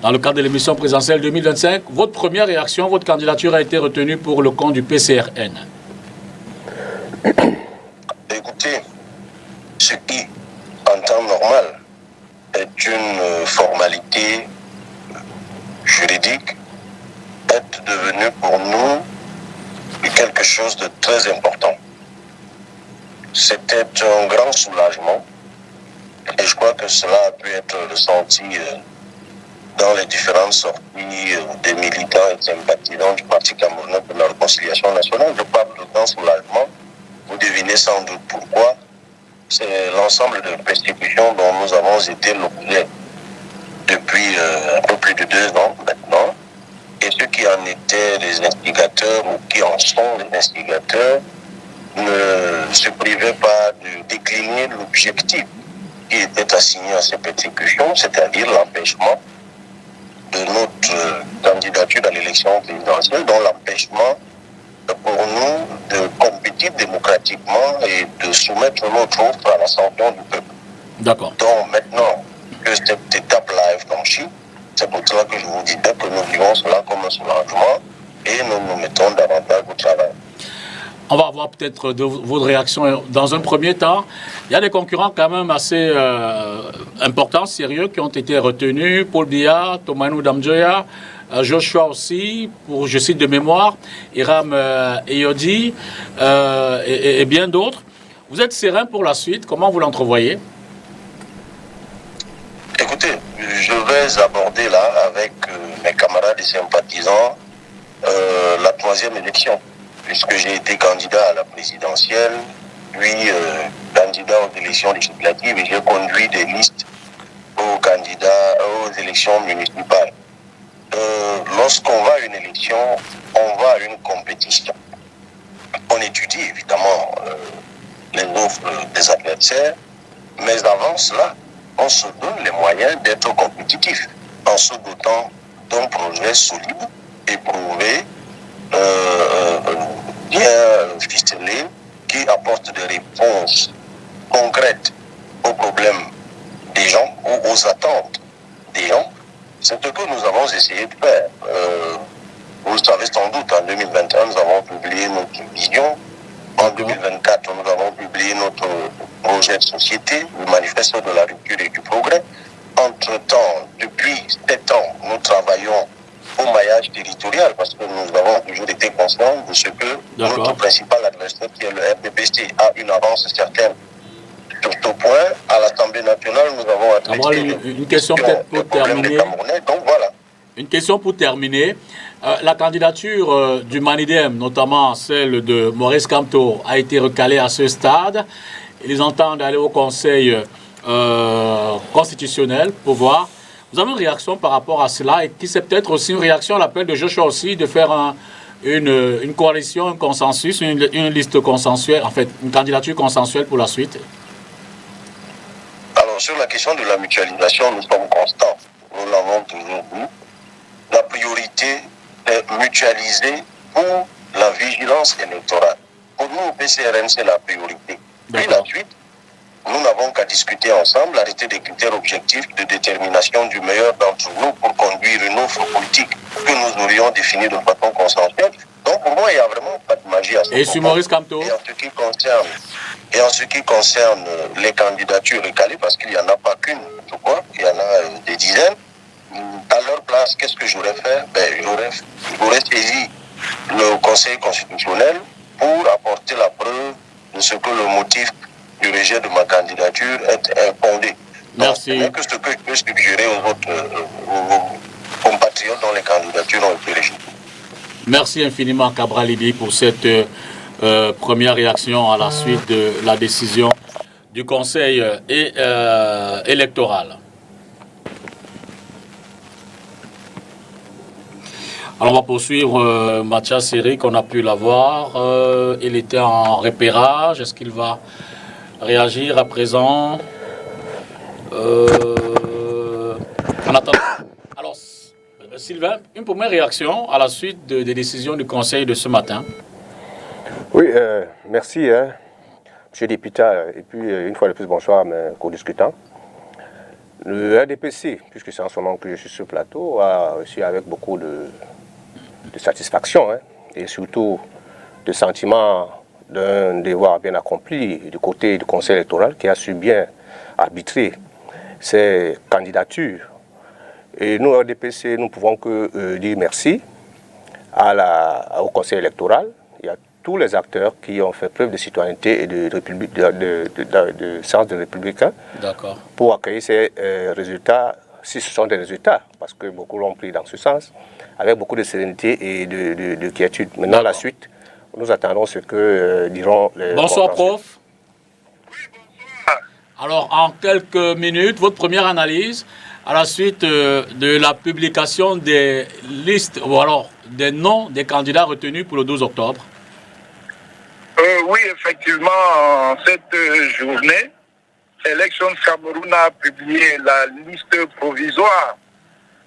dans le cadre de l'émission présidentielle 2025. Votre première réaction, votre candidature a été retenue pour le compte du PCRN. Écoutez, ce qui, en temps normal, est une formalité juridique, est devenu pour nous quelque chose de très important. C'était un grand soulagement et je crois que cela a pu être ressenti dans les différentes sorties des militants et sympathisants du Parti camerounais pour la réconciliation nationale. Je parle de grand soulagement. Vous devinez sans doute pourquoi. C'est l'ensemble de persécutions dont nous avons été l'objet depuis un peu plus de 2 ans maintenant. Et ceux qui en étaient les instigateurs ou qui en sont les instigateurs ne se privaient pas de décliner l'objectif qui était assigné à ces persécutions, c'est-à-dire l'empêchement de notre candidature à l'élection présidentielle, dont l'empêchement pour nous de compétir démocratiquement et de soumettre notre offre à la sanction du peuple. D'accord. Donc maintenant que cette étape-là est franchie, c'est pour cela que je vous disais que nous vivons cela comme un soulagement et nous nous mettons davantage au travail. On va avoir peut-être votre réaction dans un premier temps. Il y a des concurrents quand même assez importants, sérieux, qui ont été retenus. Paul Biya, Tomanou Damjoya, Joshua aussi, pour, je cite de mémoire, Hiram Eyodi et bien d'autres. Vous êtes serein pour la suite? Comment vous l'entrevoyez? Écoutez, je vais aborder là avec mes camarades et sympathisants la 3e élection, puisque j'ai été candidat à la présidentielle, puis candidat aux élections législatives et j'ai conduit des listes aux élections municipales. Lorsqu'on va à une élection, on va à une compétition. On étudie évidemment les offres des adversaires, mais avant cela, on se donne les moyens d'être compétitif en se dotant d'un projet solide, éprouvé, bien ficelé, qui apporte des réponses concrètes aux problèmes des gens ou aux attentes des gens. C'est ce que nous avons essayé de faire. Vous le savez sans doute, en 2021, nous avons publié notre vision. En 2024, nous avons publié notre projet de société, le manifeste de la rupture et du progrès. Entre-temps, depuis 7 ans, nous travaillons au maillage territorial parce que nous avons toujours été conscients de ce que notre principal adversaire, qui est le RDPC, a une avance certaine. Sur ce point, à l'Assemblée nationale, nous avons adressé une question peut-être pour terminer. Donc voilà. Une question pour terminer. La candidature du Manidem, notamment celle de Maurice Kamto, a été recalée à ce stade. Ils entendent aller au Conseil constitutionnel pour voir. Vous avez une réaction par rapport à cela et qui c'est peut-être aussi une réaction à l'appel de Joshua aussi de faire une coalition, un consensus, une liste consensuelle, en fait, une candidature consensuelle pour la suite? Alors, sur la question de la mutualisation, nous sommes constants. Nous l'avons toujours dit. La priorité est mutualiser pour la vigilance électorale. Pour nous, au PCRN, c'est la priorité. Puis la suite, nous n'avons qu'à discuter ensemble, arrêter des critères objectifs de détermination du meilleur d'entre nous pour conduire une offre politique que nous aurions définie de façon consensuelle. Donc pour moi, il n'y a vraiment pas de magie à ça. Et sur Maurice Kamto? Et en ce qui concerne les candidatures recalées, parce qu'il n'y en a pas qu'une, je crois, il y en a des dizaines, à leur place, qu'est-ce que j'aurais fait? J'aurais saisi le Conseil constitutionnel pour apporter la preuve de ce que le motif du rejet de ma candidature est infondé. Merci. Donc, ce n'est que ce que je peux suggérer aux autres compatriotes dont les candidatures ont été rejetées. Merci infiniment, Cabral Libi, pour cette première réaction à la suite de la décision du Conseil électoral. Alors, on va poursuivre Mathias Eric, on a pu l'avoir. Il était en repérage. Est-ce qu'il va réagir à présent? En attendant. Alors, Sylvain, une première réaction à la suite des décisions du Conseil de ce matin. Oui, merci, Monsieur Dépita, et puis une fois de plus, bonsoir à mes co-discutants. Le RDPC, puisque c'est en ce moment que je suis sur le plateau, a reçu avec beaucoup de satisfaction et surtout de sentiment d'un devoir bien accompli du côté du Conseil électoral qui a su bien arbitrer ces candidatures. Et nous, RDPC, nous ne pouvons que dire merci au Conseil électoral. Il y a tous les acteurs qui ont fait preuve de citoyenneté et de sens de républicain pour accueillir ces résultats, si ce sont des résultats, parce que beaucoup l'ont pris dans ce sens, avec beaucoup de sérénité et de quiétude. Maintenant, la suite, nous attendons ce que diront les... Bonsoir, prof. Alors, en quelques minutes, votre première analyse à la suite de la publication des listes, ou alors des noms des candidats retenus pour le 12 octobre. Oui, effectivement, cette journée, Elections Cameroun a publié la liste provisoire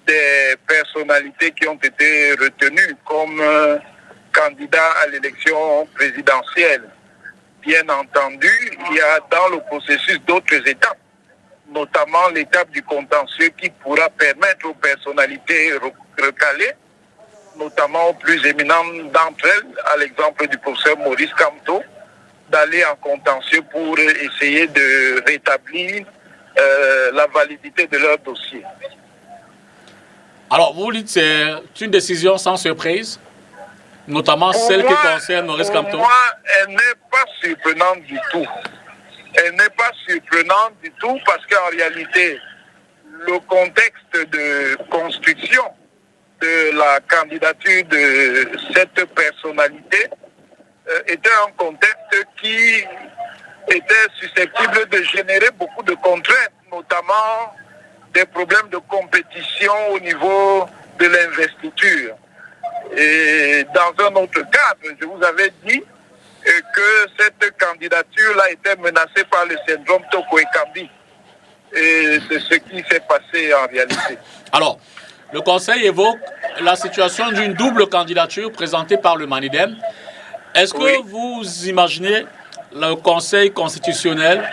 des personnalités qui ont été retenues comme candidats à l'élection présidentielle. Bien entendu, il y a dans le processus d'autres étapes, notamment l'étape du contentieux qui pourra permettre aux personnalités recalées, notamment aux plus éminentes d'entre elles, à l'exemple du professeur Maurice Kamto, d'aller en contentieux pour essayer de rétablir la validité de leur dossier. Alors, vous dites que c'est une décision sans surprise, notamment celle qui concerne Maurice Kamto? Pour moi, elle n'est pas surprenante du tout. Elle n'est pas surprenante du tout parce qu'en réalité, le contexte de construction de la candidature de cette personnalité était un contexte qui était susceptible de générer beaucoup de contraintes, notamment des problèmes de compétition au niveau de l'investiture. Et dans un autre cadre, je vous avais dit que cette candidature-là était menacée par le syndrome Toko Ekambi. Et c'est ce qui s'est passé en réalité. Alors, le Conseil évoque la situation d'une double candidature présentée par le Manidem. Est-ce que vous imaginez le Conseil constitutionnel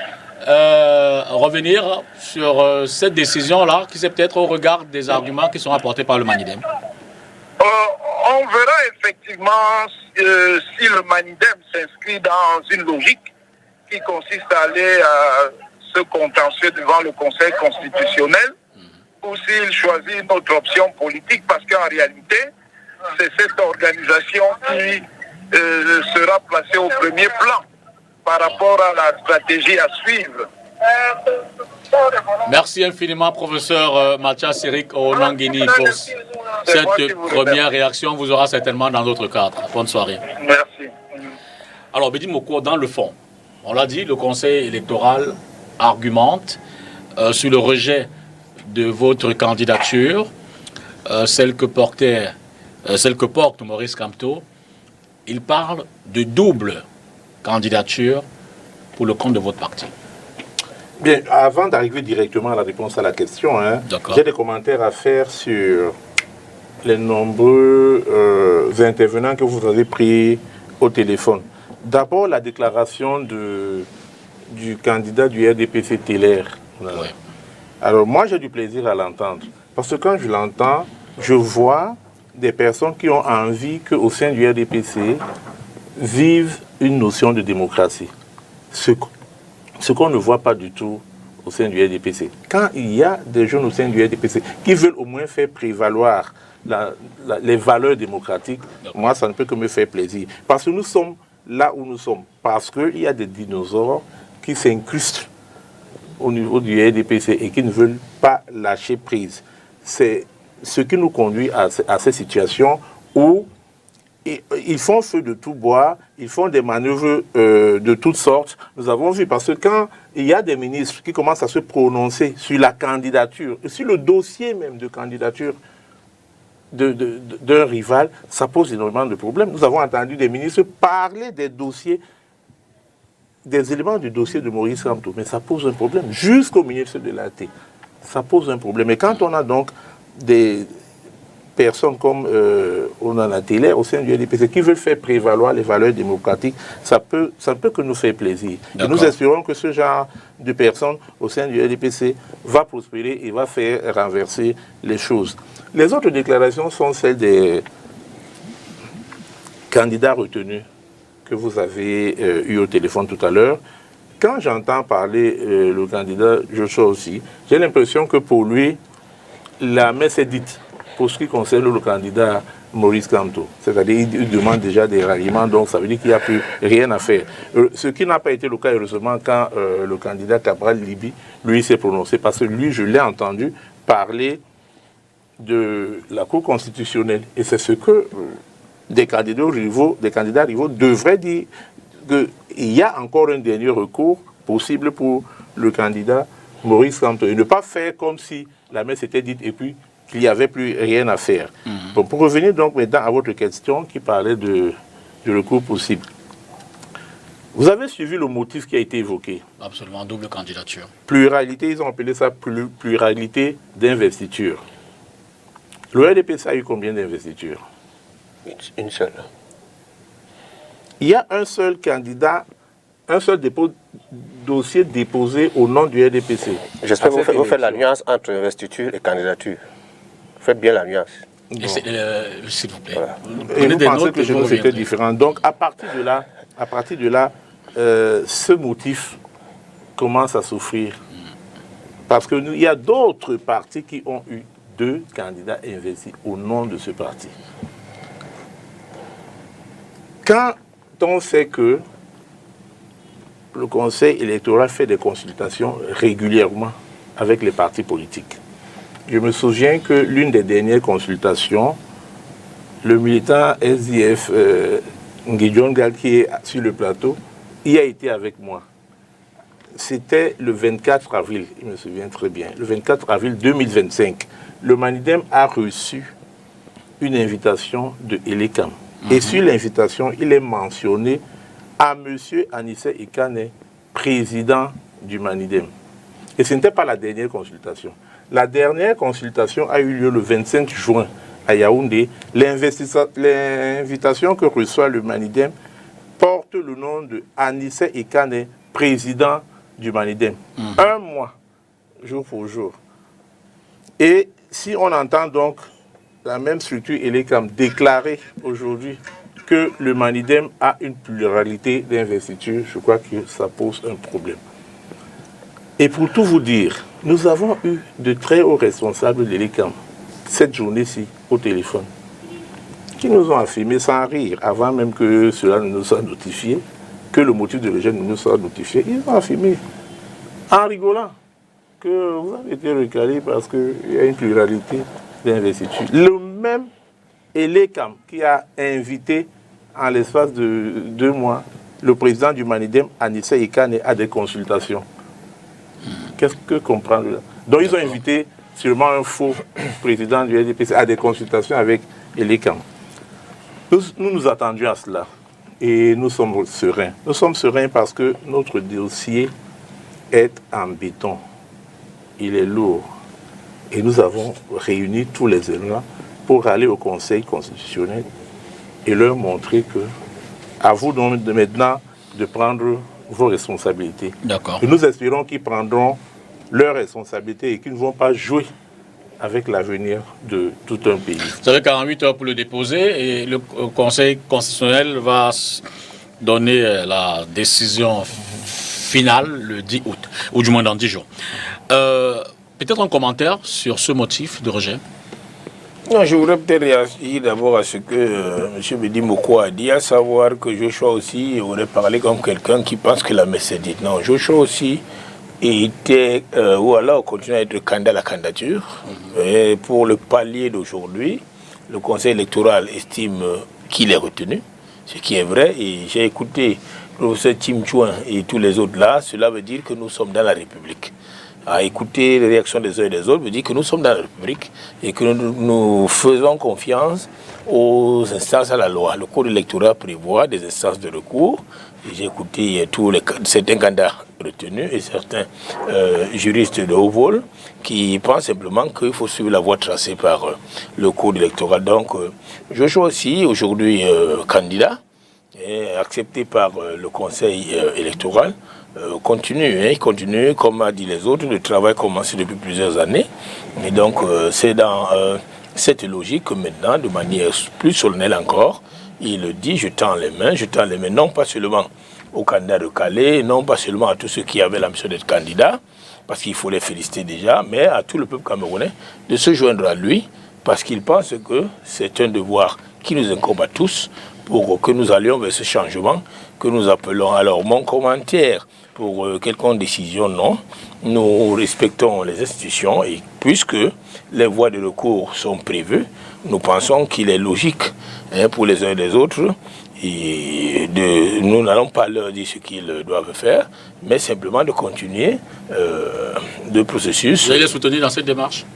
revenir sur cette décision-là, qui c'est peut-être au regard des arguments qui sont apportés par le Manidem? On verra effectivement si le Manidem s'inscrit dans une logique qui consiste à aller à ce contentieux devant le Conseil constitutionnel ou s'il choisit une autre option politique, parce qu'en réalité, c'est cette organisation qui sera placée au premier plan par rapport à la stratégie à suivre. Merci infiniment, professeur Mathias Eric Onanguini, pour cette première réaction. Vous aura certainement dans d'autres cadres. Bonne soirée. Merci. Alors, Bédi Moko, dans le fond, on l'a dit, le Conseil électoral argumente sur le rejet de votre candidature, celle que porte Maurice Kamto, il parle de double candidature pour le compte de votre parti. Bien, avant d'arriver directement à la réponse à la question, j'ai des commentaires à faire sur les nombreux intervenants que vous avez pris au téléphone. D'abord, la déclaration du candidat du RDPC Teller. Ouais. Alors, moi, j'ai du plaisir à l'entendre. Parce que quand je l'entends, je vois des personnes qui ont envie qu'au sein du RDPC vive une notion de démocratie. Ce qu'on ne voit pas du tout au sein du RDPC. Quand il y a des jeunes au sein du RDPC qui veulent au moins faire prévaloir les valeurs démocratiques, moi, ça ne peut que me faire plaisir. Parce que nous sommes là où nous sommes. Parce qu'il y a des dinosaures qui s'incrustent au niveau du RDPC et qui ne veulent pas lâcher prise. C'est ce qui nous conduit à ces situations où ils font feu de tout bois, ils font des manœuvres de toutes sortes. Nous avons vu, parce que quand il y a des ministres qui commencent à se prononcer sur la candidature, sur le dossier même de candidature d'un rival, ça pose énormément de problèmes. Nous avons entendu des ministres parler des dossiers, des éléments du dossier de Maurice Kamto, mais ça pose un problème. Jusqu'au ministre de l'AT, ça pose un problème. Et quand on a donc des personnes comme on en a Teller au sein du RDPC qui veulent faire prévaloir les valeurs démocratiques, ça ne peut que nous faire plaisir. Et nous espérons que ce genre de personnes au sein du RDPC va prospérer et va faire renverser les choses. Les autres déclarations sont celles des candidats retenus que vous avez eu au téléphone tout à l'heure. Quand j'entends parler le candidat Joshua aussi, j'ai l'impression que pour lui, la messe est dite pour ce qui concerne le candidat Maurice Kamto. C'est-à-dire il demande déjà des ralliements, donc ça veut dire qu'il n'y a plus rien à faire. Ce qui n'a pas été le cas, heureusement, quand le candidat Cabral Libi, lui, s'est prononcé, parce que lui, je l'ai entendu parler de la Cour constitutionnelle. Et c'est ce que des candidats rivaux devraient dire, qu'il y a encore un dernier recours possible pour le candidat Maurice Kamto. Et ne pas faire comme si la messe était dite et puis qu'il n'y avait plus rien à faire. Bon, pour revenir donc maintenant à votre question qui parlait du recours possible. Vous avez suivi le motif qui a été évoqué. Absolument, double candidature. Pluralité, ils ont appelé ça pluralité d'investiture. Le RDPC a eu combien d'investitures? Une seule. Il y a un seul candidat, un seul dossier déposé au nom du RDPC. J'espère que vous faites la nuance entre investiture et candidature. Faites bien la nuance. S'il vous plaît. Voilà. Et vous pensez que chez nous c'était différent. Donc à partir de là, ce motif commence à souffrir. Parce qu'il y a d'autres partis qui ont eu 2 candidats investis au nom de ce parti. Quand on sait que le Conseil électoral fait des consultations régulièrement avec les partis politiques, je me souviens que l'une des dernières consultations, le militant SDF Nguidjon Gal, qui est sur le plateau, y a été avec moi. C'était le 24 avril, il me souvient très bien, le 24 avril 2025. Le Manidem a reçu une invitation de Elekam. Et sur l'invitation, il est mentionné à M. Anissé Ikane, président du Manidem. Et ce n'était pas la dernière consultation. La dernière consultation a eu lieu le 25 juin à Yaoundé. L'invitation que reçoit le Manidem porte le nom de Anissé Ikane, président du Manidem. Un mois, jour pour jour. Et si on entend donc la même structure Elekam déclarer aujourd'hui que le Manidem a une pluralité d'investiture, je crois que ça pose un problème. Et pour tout vous dire, nous avons eu de très hauts responsables de l'Elekam cette journée-ci au téléphone, qui nous ont affirmé sans rire, avant même que cela ne nous soit notifié, que le motif de rejet ne nous soit notifié. Ils ont affirmé, en rigolant, que vous avez été recalé parce qu'il y a une pluralité d'investiture. Le même Elekam qui a invité en l'espace de 2 mois le président du Manidem, Anissé Ikane, à des consultations. Qu'est-ce que comprendre là? Donc ils ont invité sûrement un faux président du RDPC, à des consultations avec Elikam. Nous nous attendions à cela et nous sommes sereins. Nous sommes sereins parce que notre dossier est en béton. Il est lourd. Et nous avons réuni tous les éléments pour aller au Conseil constitutionnel et leur montrer que, à vous donc de maintenant de prendre vos responsabilités. D'accord. Et nous espérons qu'ils prendront leurs responsabilités et qu'ils ne vont pas jouer avec l'avenir de tout un pays. Vous avez 48 heures pour le déposer et le Conseil constitutionnel va donner la décision finale le 10 août, ou du moins dans 10 jours. Peut-être un commentaire sur ce motif de rejet? Non, je voudrais peut-être réagir d'abord à ce que M. Bedi Moko a dit, à savoir que Joshua aussi aurait parlé comme quelqu'un qui pense que la messe est dite. Non, Joshua aussi était, ou alors continue à être candidat à la candidature. Et pour le palier d'aujourd'hui, le Conseil électoral estime qu'il est retenu, ce qui est vrai. Et j'ai écouté le professeur Tim Chouin et tous les autres là, cela veut dire que nous sommes dans la République. À écouter les réactions des uns et des autres veut dire que nous sommes dans la République et que nous faisons confiance aux instances à la loi. Le code électoral prévoit des instances de recours. J'ai écouté certains candidats retenus et certains juristes de haut vol qui pensent simplement qu'il faut suivre la voie tracée par le code électoral. Donc, Joshua aussi, aujourd'hui candidat, accepté par le Conseil électoral, il continue, comme a dit les autres, le travail commencé depuis plusieurs années. Et donc, c'est dans cette logique que maintenant, de manière plus solennelle encore, il dit, je tends les mains, non pas seulement aux candidats de Calais, non pas seulement à tous ceux qui avaient l'ambition d'être candidats, parce qu'il faut les féliciter déjà, mais à tout le peuple camerounais de se joindre à lui, parce qu'il pense que c'est un devoir qui nous incombe à tous, pour que nous allions vers ce changement que nous appelons. Alors, mon commentaire pour quelconque décision, non. Nous respectons les institutions et puisque les voies de recours sont prévues, nous pensons qu'il est logique pour les uns et les autres. Et nous n'allons pas leur dire ce qu'ils doivent faire, mais simplement de continuer le processus. Vous allez les soutenir dans cette démarche?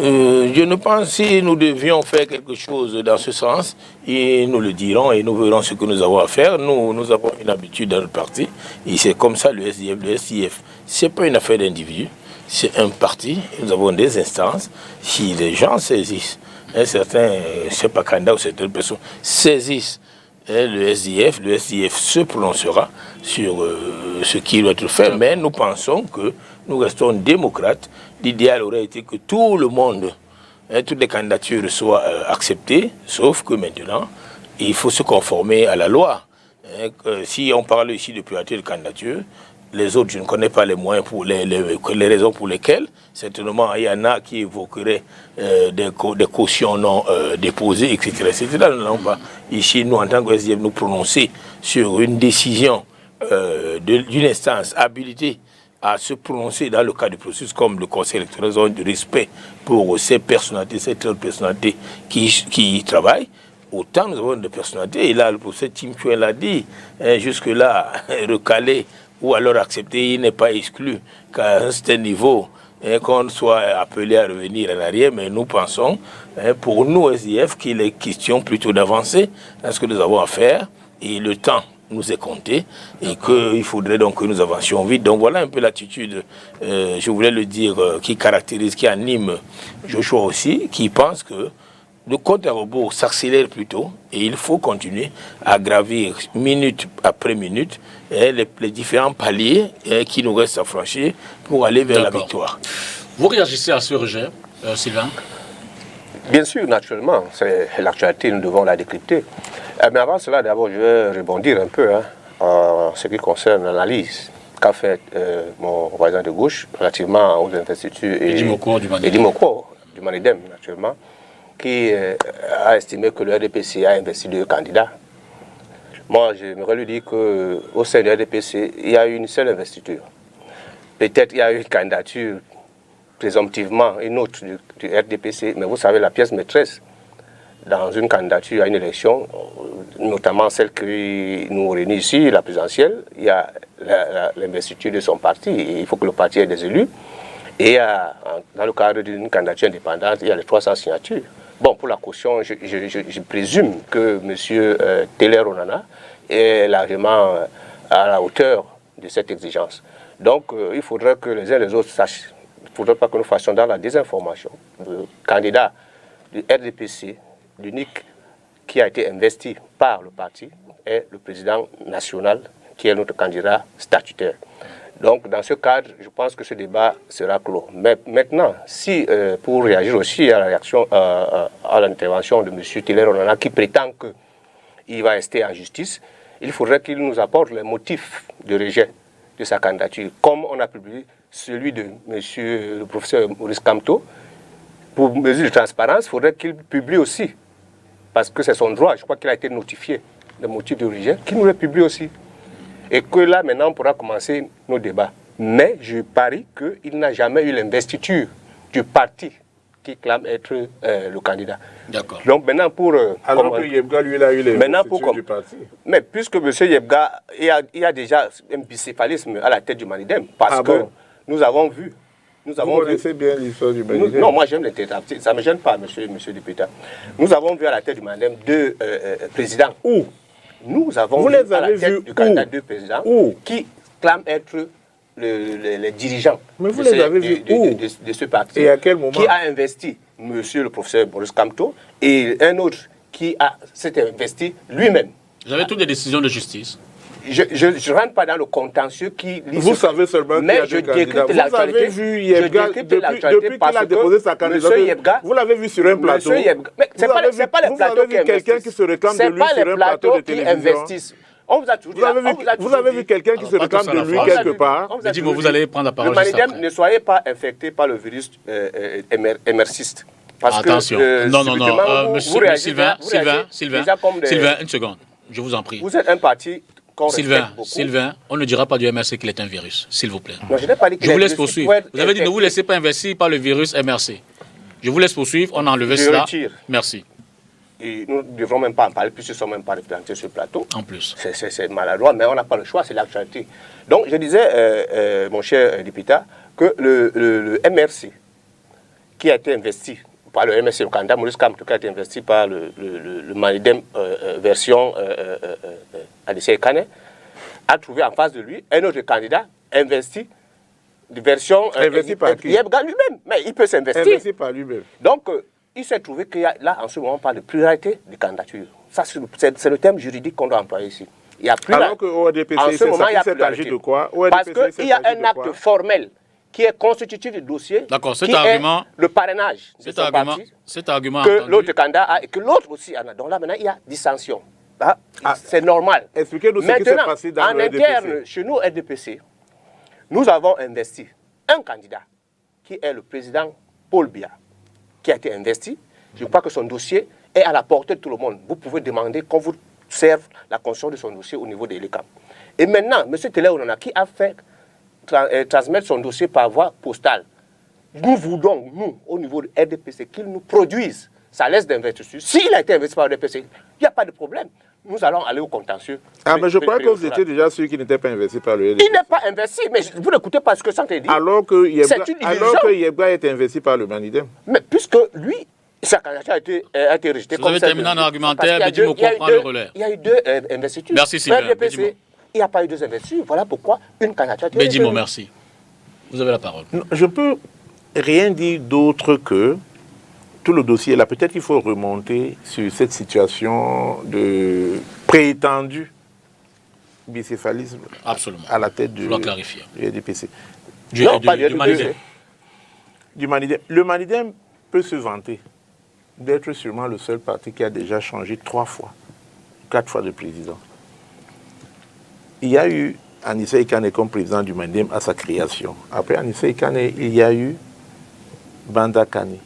Je ne pense si nous devions faire quelque chose dans ce sens, et nous le dirons et nous verrons ce que nous avons à faire. Nous avons une habitude dans le parti, et c'est comme ça le SDF. Le SDF, ce n'est pas une affaire d'individu, c'est un parti. Nous avons des instances. Si les gens saisissent, certains, je ne sais pas, candidats ou certaines personnes saisissent le SDF se prononcera sur ce qui doit être fait, mais nous pensons que nous restons démocrates. L'idéal aurait été que tout le monde, toutes les candidatures soient acceptées, sauf que maintenant, il faut se conformer à la loi. Si on parle ici de pluralité de candidature, les autres, je ne connais pas les moyens pour les raisons pour lesquelles. Certainement, il y en a qui évoqueraient des cautions non déposées, etc. Nous n'allons pas ici, nous, en tant que SDF, nous prononcer sur une décision d'une instance habilitée à se prononcer dans le cas du processus comme le Conseil électoral. Nous avons du respect pour ces personnalités, cette personnalité qui travaillent. Autant nous avons de personnalités. Et là, le professeur Tim Chouin l'a dit, jusque-là, recalé ou alors accepté, il n'est pas exclu qu'à un certain niveau, qu'on soit appelé à revenir en arrière, mais nous pensons, pour nous, SDF, qu'il est question plutôt d'avancer dans ce que nous avons à faire, et le temps nous est compté, et qu'il faudrait donc que nous avancions vite. Donc voilà un peu l'attitude, je voulais le dire, qui caractérise, qui anime Joshua aussi, qui pense que le compte à rebours s'accélère plutôt et il faut continuer à gravir minute après minute les différents paliers qui nous restent à franchir pour aller vers la victoire. Vous réagissez à ce rejet, Sylvain? Bien sûr, naturellement, c'est l'actualité, nous devons la décrypter. Mais avant cela, d'abord, je vais rebondir un peu en ce qui concerne l'analyse qu'a fait mon voisin de gauche relativement aux investitures Eddie Moko du Manidem, naturellement, qui a estimé que le RDPC a investi 2 candidats. Moi, j'aimerais lui dire qu'au sein du RDPC, il y a eu une seule investiture. Peut-être il y a eu une candidature, présomptivement, une autre du RDPC, mais vous savez, la pièce maîtresse dans une candidature à une élection, notamment celle qui nous réunit ici, la présidentielle, il y a l'investiture de son parti. Il faut que le parti ait des élus. Et dans le cadre d'une candidature indépendante, il y a les 300 signatures. Bon, pour la caution, je présume que M. Teller Onana est largement à la hauteur de cette exigence. Donc, il faudrait que les uns et les autres sachent. Il ne faudrait pas que nous fassions dans la désinformation. Le candidat du RDPC, l'unique qui a été investi par le parti, est le président national, qui est notre candidat statutaire. Donc, dans ce cadre, je pense que ce débat sera clos. Mais maintenant, si, pour réagir aussi à la réaction, à l'intervention de M. Teller Onana, qui prétend qu'il va rester en justice, il faudrait qu'il nous apporte les motifs de rejet de sa candidature, comme on a publié celui de M. le professeur Maurice Kamto. Pour mesure de transparence, il faudrait qu'il publie aussi, parce que c'est son droit, je crois qu'il a été notifié, le motif de rejet, qu'il nous le publie aussi. Et que là, maintenant, on pourra commencer nos débats. Mais je parie qu'il n'a jamais eu l'investiture du parti qui clame être le candidat. D'accord. Donc maintenant, pour... alors que Yebga, lui, il a eu l'investiture du parti. Mais puisque M. Yebga, il y a déjà un bicéphalisme à la tête du Manidem, parce que nous avons vu... Vous connaissez bien l'histoire du Manidem? Non, moi j'aime l'interprétation, ça ne me gêne pas, monsieur le député. Nous avons vu à la tête du Manidem deux présidents où nous avons vu à la tête du candidat deux présidents qui clament être les dirigeants de ce parti. Et à quel moment? Qui a investi monsieur le professeur Maurice Kamto et un autre qui s'est investi lui-même. Vous avez toutes des décisions de justice. Je ne rentre pas dans le contentieux qui... Vous savez seulement mais je décrypte l'actualité. Vous avez vu Yebga, depuis qu'il a déposé sa candidature, vous l'avez vu sur un plateau. Mais ce n'est pas les plateaux qui investissent. Quelqu'un qui se réclame de lui sur un plateau de télévision. On vous a toujours dit. Vous avez vu quelqu'un qui se réclame de lui quelque part. Dis-moi, vous allez prendre la parole. Le Manidem, ne soyez pas infecté par le virus émergiste. Attention. Non. Monsieur Sylvain, une seconde. Je vous en prie. Vous êtes un parti... Sylvain, on ne dira pas du MRC qu'il est un virus, s'il vous plaît. Non, je n'ai pas dit je vous laisse poursuivre. Vous avez dit ne vous laissez pas investir par le virus MRC. Je vous laisse poursuivre, on a enlevé cela. Retire. Merci. Et nous ne devrons même pas en parler, puisque nous ne sommes même pas représentés sur le plateau. En plus. C'est maladroit, mais on n'a pas le choix, c'est l'actualité. Donc, je disais, mon cher député, que le MRC, qui a été investi par le MRC, le candidat Maurice Kamto, qui a été investi par le Manidem version ADC Kane, a trouvé en face de lui un autre candidat investi de version investi par qui? Yebga lui-même, mais il peut s'investir. Investi par lui-même. Donc, il s'est trouvé qu'il y a là, en ce moment, pas de pluralité de candidature. Ça, c'est le terme juridique qu'on doit employer ici. Il y a plus alors qu'au RDPC, en ce moment, il y a s'agit de quoi? Parce qu'il y a un acte formel qui est constitutif du dossier, cet argument, est le parrainage de son parti, cet argument que l'autre candidat a et que l'autre aussi en a. Donc là, maintenant, il y a dissension. C'est normal. Expliquez-nous ce qui s'est passé dans le RDPC. En interne, chez nous, RDPC, nous avons investi un candidat qui est le président Paul Biya, qui a été investi. Je crois que son dossier est à la portée de tout le monde. Vous pouvez demander qu'on vous serve la construction de son dossier au niveau des LECAM. Et maintenant, M. Teller Onana, qui a fait transmettre son dossier par voie postale. Nous voulons, nous, au niveau de RDPC, qu'il nous produise sa liste d'investiture. S'il a été investi par RDPC, il n'y a pas de problème. Nous allons aller au contentieux. Mais je crois que vous étiez déjà sûr qu'il n'était pas investi par le RDPC. Il n'est pas investi, mais vous n'écoutez pas ce que Santé dit. Alors que Yebga est investi par le Manidem. Mais puisque lui, sa candidature a été rejetée. Vous avez terminé en argumentaire, mais dis-moi qu'on prend le relais. Il y a eu deux investitures. Merci Sylvain. RDPC, il n'y a pas eu deux investitures. Voilà pourquoi une candidature a été rejetée. Bédimo, merci. Vous avez la parole. Je ne peux rien dire d'autre que tout le dossier là. Peut-être qu'il faut remonter sur cette situation de prétendu bicéphalisme à la tête du RDPC. Du Manidem. Le Manidem peut se vanter d'être sûrement le seul parti qui a déjà changé 3 fois, 4 fois de président. Il y a eu Anissa Ikane comme président du Manidem à sa création. Après Anissa Ikane, il y a eu Banda Kani.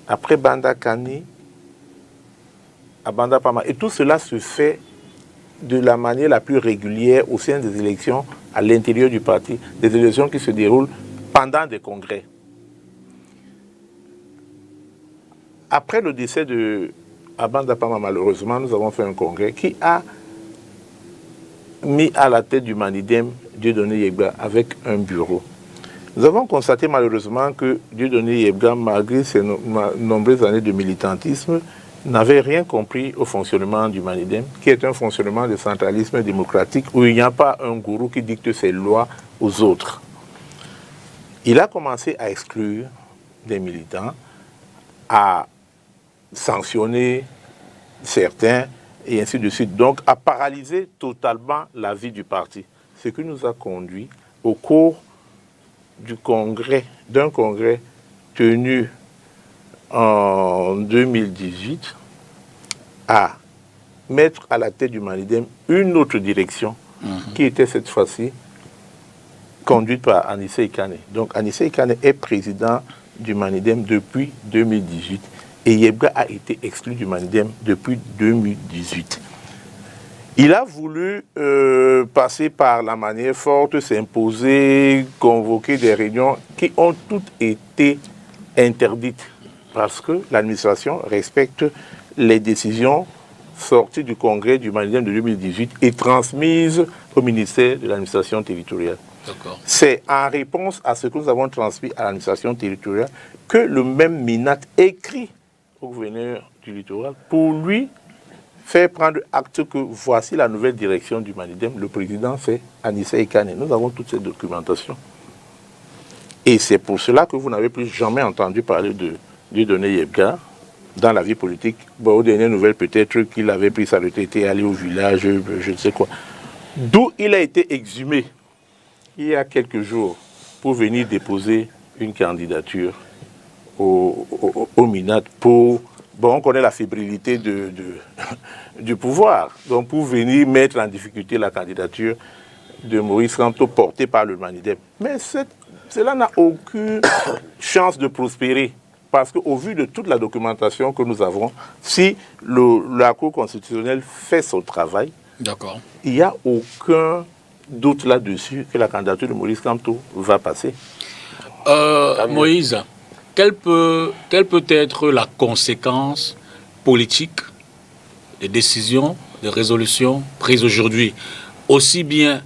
Après Banda Kani, à Banda Pama. Et tout cela se fait de la manière la plus régulière au sein des élections à l'intérieur du parti, des élections qui se déroulent pendant des congrès. Après le décès de Abanda Pama, malheureusement, nous avons fait un congrès qui a mis à la tête du Manidem Dieudonné Yebga avec un bureau. Nous avons constaté malheureusement que Dieudonné Yebga, malgré ses nombreuses années de militantisme, n'avait rien compris au fonctionnement du Manidem, qui est un fonctionnement de centralisme démocratique où il n'y a pas un gourou qui dicte ses lois aux autres. Il a commencé à exclure des militants, à sanctionner certains et ainsi de suite. Donc à paralyser totalement la vie du parti. Ce qui nous a conduit au cours d'un congrès tenu en 2018 à mettre à la tête du Manidem une autre direction qui était cette fois-ci conduite par Anissé Ikane. Donc Anissé Ikane est président du Manidem depuis 2018 et Yebga a été exclu du Manidem depuis 2018. Il a voulu passer par la manière forte, s'imposer, convoquer des réunions qui ont toutes été interdites parce que l'administration respecte les décisions sorties du congrès du Manidem de 2018 et transmises au ministère de l'administration territoriale. C'est en réponse à ce que nous avons transmis à l'administration territoriale que le même Minat écrit au gouverneur du littoral pour lui faire prendre acte que voici la nouvelle direction du Manidem. Le président, c'est Anissé Ikane. Nous avons toute cette documentation. Et c'est pour cela que vous n'avez plus jamais entendu parler de Dieudonné Yebga dans la vie politique. Bon, aux dernières nouvelles, peut-être qu'il avait pris sa retraite et allé au village, je ne sais quoi. D'où il a été exhumé il y a quelques jours pour venir déposer une candidature au Minat pour... Bon, on connaît la fébrilité du pouvoir. Donc, pour venir mettre en difficulté la candidature de Moïse Kamto portée par le Manidem. Mais cela n'a aucune chance de prospérer. Parce qu'au vu de toute la documentation que nous avons, si la Cour constitutionnelle fait son travail, il n'y a aucun doute là-dessus que la candidature de Moïse Kamto va passer. Moïse, quelle peut être la conséquence politique des décisions, des résolutions prises aujourd'hui? Aussi bien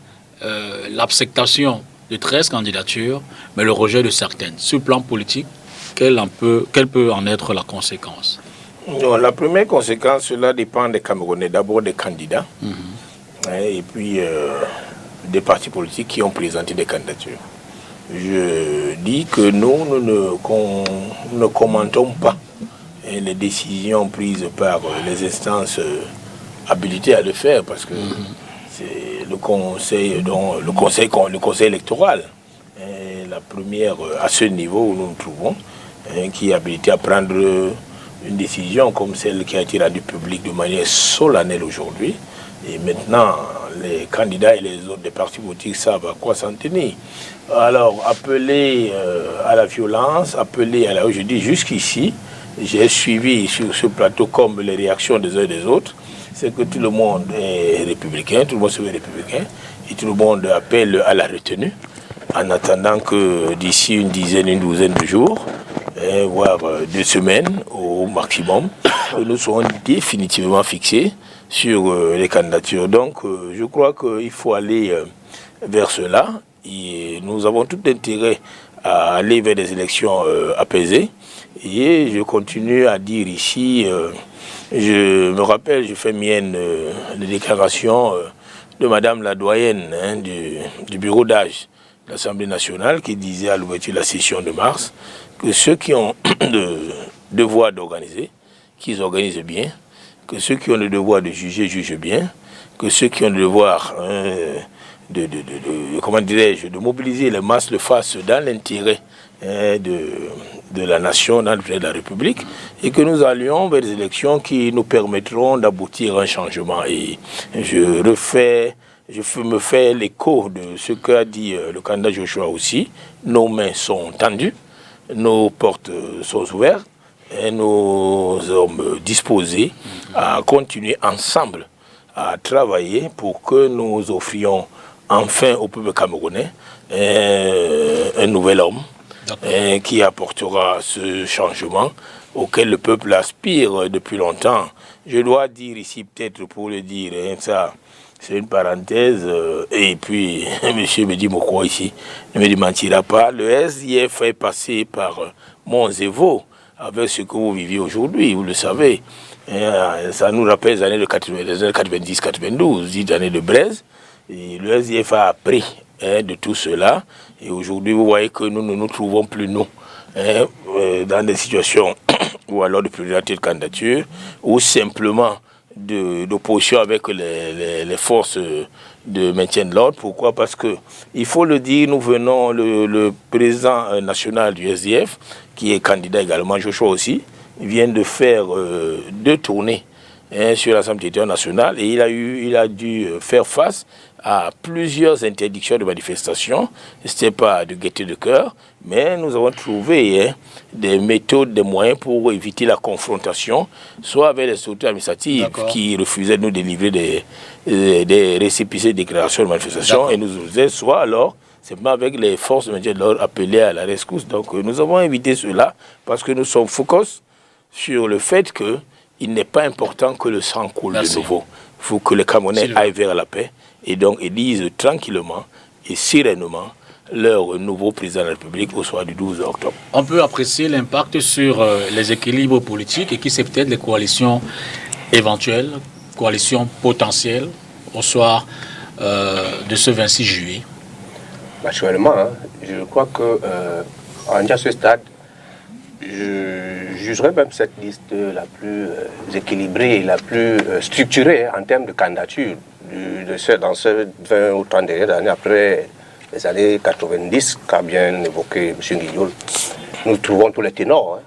l'acceptation de 13 candidatures, mais le rejet de certaines. Sur le plan politique, quelle peut en être la conséquence? Non, la première conséquence, cela dépend des Camerounais, d'abord des candidats, et puis des partis politiques qui ont présenté des candidatures. Je dis que nous ne commentons pas les décisions prises par les instances habilitées à le faire, parce que c'est le conseil électoral, la première à ce niveau où nous nous trouvons, qui est habilité à prendre une décision comme celle qui a été rendue publique de manière solennelle aujourd'hui. Et maintenant, les candidats et les autres des partis politiques savent à quoi s'en tenir. Alors, appeler à la violence, je dis jusqu'ici, j'ai suivi sur ce plateau comme les réactions des uns et des autres, c'est que tout le monde est républicain, tout le monde se veut républicain, et tout le monde appelle à la retenue, en attendant que d'ici une douzaine de jours, voire 2 semaines au maximum, que nous serons définitivement fixés sur les candidatures. Donc, je crois qu'il faut aller vers cela. Et nous avons tout intérêt à aller vers des élections apaisées. Et je continue à dire ici, je me rappelle, je fais mienne les déclarations de Madame la doyenne du bureau d'âge de l'Assemblée nationale qui disait à l'ouverture de la session de mars que ceux qui ont le devoir d'organiser, qu'ils organisent bien, que ceux qui ont le devoir de juger, jugent bien, que ceux qui ont le devoir de mobiliser les masses le fassent dans l'intérêt de la nation, dans l'intérêt de la République, et que nous allions vers des élections qui nous permettront d'aboutir à un changement. Et je me fais l'écho de ce qu'a dit le candidat Joshua aussi. Nos mains sont tendues, nos portes sont ouvertes, et nous sommes disposés à continuer ensemble à travailler pour que nous offrions enfin au peuple camerounais un nouvel homme qui apportera ce changement auquel le peuple aspire depuis longtemps. Je dois dire ici, peut-être pour le dire, ça, C'est une parenthèse. Et puis, M. Medi Mokro ici ne me démentira pas. Le SDF est passé par Monzevo avec ce que vous vivez aujourd'hui, vous le savez. Et, ça nous rappelle les années de 90-92, dites années de Braise. Et le SDF a appris de tout cela. Et aujourd'hui, vous voyez que nous ne nous trouvons plus, nous, dans des situations ou alors de pluralité de candidature, ou simplement d'opposition avec les forces de maintien de l'ordre. Pourquoi? Parce que, il faut le dire, nous venons, le président national du SDF, qui est candidat également, Joshua aussi, vient de faire 2 tournées sur l'Assemblée territoriale nationale, et il a dû faire face à plusieurs interdictions de manifestations. Ce n'était pas de gaieté de cœur, mais nous avons trouvé des méthodes, des moyens pour éviter la confrontation, soit avec les autorités administratives qui refusaient de nous délivrer des récépissés de déclaration de manifestation, et nous faisaient, soit alors simplement avec les forces de maintien de l'ordre appelées à la rescousse. Donc nous avons évité cela parce que nous sommes focus sur le fait qu'il n'est pas important que le sang coule de nouveau. Il faut que les Camerounais aillent vers la paix et donc élisent tranquillement et sereinement leur nouveau président de la République au soir du 12 octobre. On peut apprécier l'impact sur les équilibres politiques et qui c'est peut-être les coalitions éventuelles, coalitions potentielles au soir de ce 26 juillet. Naturellement, je crois que à ce stade, je jugerais même cette liste la plus équilibrée et la plus structurée en termes de candidature dans ces 20 ou 30 dernières années, après les années 90, qu'a bien évoqué M. Guillaume. Nous trouvons tous les ténors,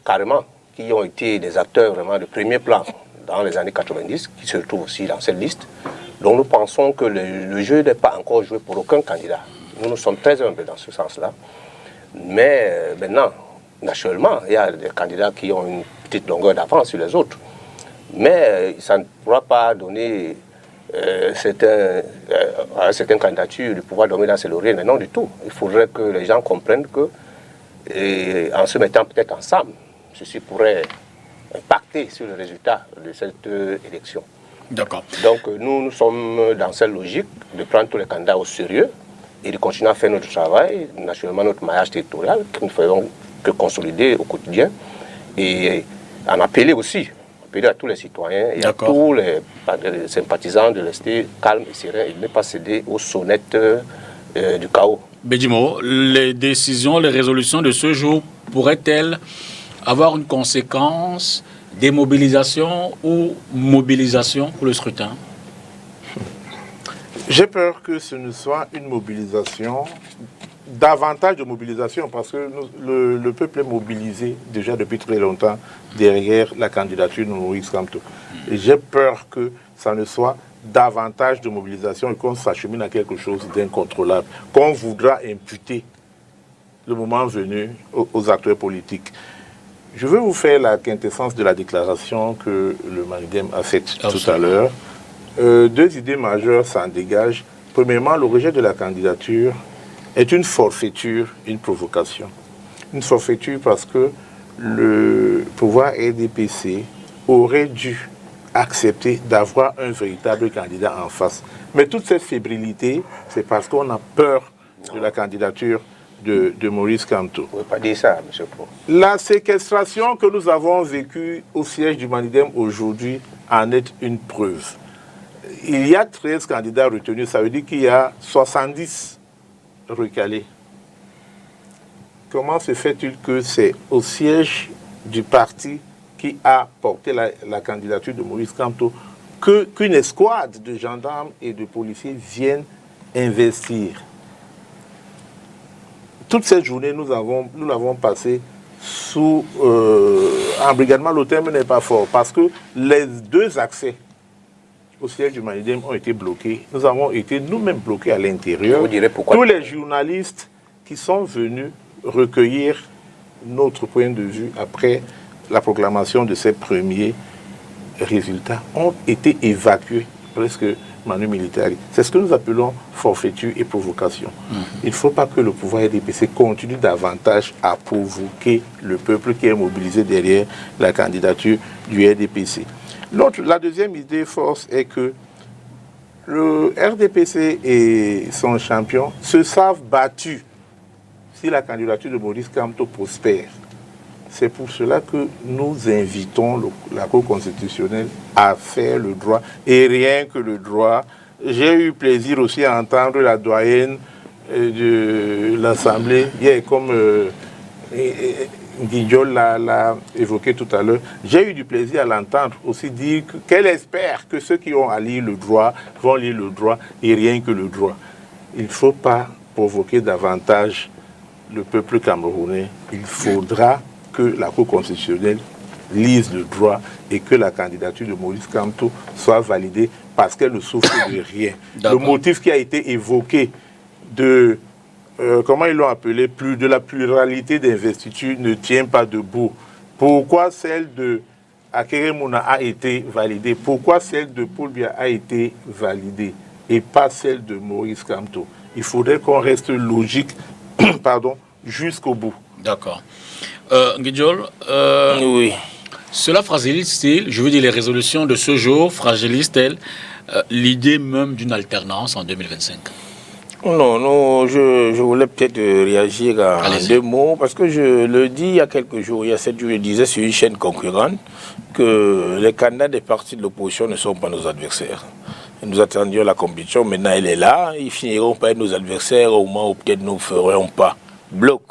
carrément, qui ont été des acteurs vraiment de premier plan dans les années 90, qui se retrouvent aussi dans cette liste. Donc nous pensons que le jeu n'est pas encore joué pour aucun candidat. Nous sommes très humbles dans ce sens-là. Mais maintenant, naturellement, il y a des candidats qui ont une petite longueur d'avance sur les autres. Mais ça ne pourra pas donner à certaines candidatures de pouvoir dormir dans ses lauriers, mais non du tout. Il faudrait que les gens comprennent que, en se mettant peut-être ensemble, ceci pourrait impacter sur le résultat de cette élection. D'accord. Donc nous sommes dans cette logique de prendre tous les candidats au sérieux et de continuer à faire notre travail, naturellement notre maillage territorial, que nous ne faisons que consolider au quotidien, et en appeler aussi, appeler à tous les citoyens et à tous les sympathisants de rester calmes et sereins et de ne pas céder aux sonnettes du chaos. Bedimo, les décisions, les résolutions de ce jour pourraient-elles avoir une conséquence, démobilisation ou mobilisation pour le scrutin? J'ai peur que ce ne soit une mobilisation, davantage de mobilisation, parce que le peuple est mobilisé déjà depuis très longtemps derrière la candidature de Maurice Kamto. Et j'ai peur que ça ne soit davantage de mobilisation et qu'on s'achemine à quelque chose d'incontrôlable, qu'on voudra imputer le moment venu aux acteurs politiques. Je vais vous faire la quintessence de la déclaration que le Manidem a faite tout à l'heure. 2 idées majeures s'en dégagent. Premièrement, le rejet de la candidature est une forfaiture, une provocation. Une forfaiture parce que le pouvoir RDPC aurait dû accepter d'avoir un véritable candidat en face. Mais toute cette fébrilité, c'est parce qu'on a peur de la candidature de Maurice Kamto. Vous ne pouvez pas dire ça, M. Pro. La séquestration que nous avons vécue au siège du Manidem aujourd'hui en est une preuve. Il y a 13 candidats retenus, ça veut dire qu'il y a 70 recalés. Comment se fait-il que c'est au siège du parti qui a porté la candidature de Maurice Kamto qu'une escouade de gendarmes et de policiers viennent investir? Toute cette journée, nous l'avons passée sous embrigadement. Le terme n'est pas fort, parce que les 2 accès au siège du Manidem ont été bloqués. Nous avons été nous-mêmes bloqués à l'intérieur. Vous direz pourquoi. Tous les journalistes qui sont venus recueillir notre point de vue après la proclamation de ces premiers résultats ont été évacués presque manu militari. C'est ce que nous appelons forfaiture et provocation. Il ne faut pas que le pouvoir RDPC continue davantage à provoquer le peuple qui est mobilisé derrière la candidature du RDPC. La deuxième idée force est que le RDPC et son champion se savent battus si la candidature de Maurice Kamto prospère. C'est pour cela que nous invitons la Cour constitutionnelle à faire le droit, et rien que le droit. J'ai eu plaisir aussi à entendre la doyenne de l'Assemblée, hier, comme Guillaume l'a évoqué tout à l'heure. J'ai eu du plaisir à l'entendre aussi dire qu'elle espère que ceux qui ont à lire le droit vont lire le droit, et rien que le droit. Il ne faut pas provoquer davantage le peuple camerounais. Il faudra que la Cour constitutionnelle lise le droit et que la candidature de Maurice Kamto soit validée parce qu'elle ne souffre de rien. Le motif qui a été évoqué de, comment ils l'ont appelé, de la pluralité d'investiture ne tient pas debout. Pourquoi celle de Akere Mouna a été validée? Pourquoi celle de Paul Biya a été validée et pas celle de Maurice Kamto? Il faudrait qu'on reste logique pardon, jusqu'au bout. D'accord. Guidjol, oui. Cela fragilise-t-il, je veux dire les résolutions de ce jour, fragilisent-elles l'idée même d'une alternance en 2025? Non, je voulais peut-être réagir à deux mots, parce que je le dis il y a quelques jours, il y a 7 jours, je disais sur une chaîne concurrente que les candidats des partis de l'opposition ne sont pas nos adversaires. Nous attendions la compétition, maintenant elle est là, ils finiront par être nos adversaires au moment où peut-être nous ne ferons pas bloc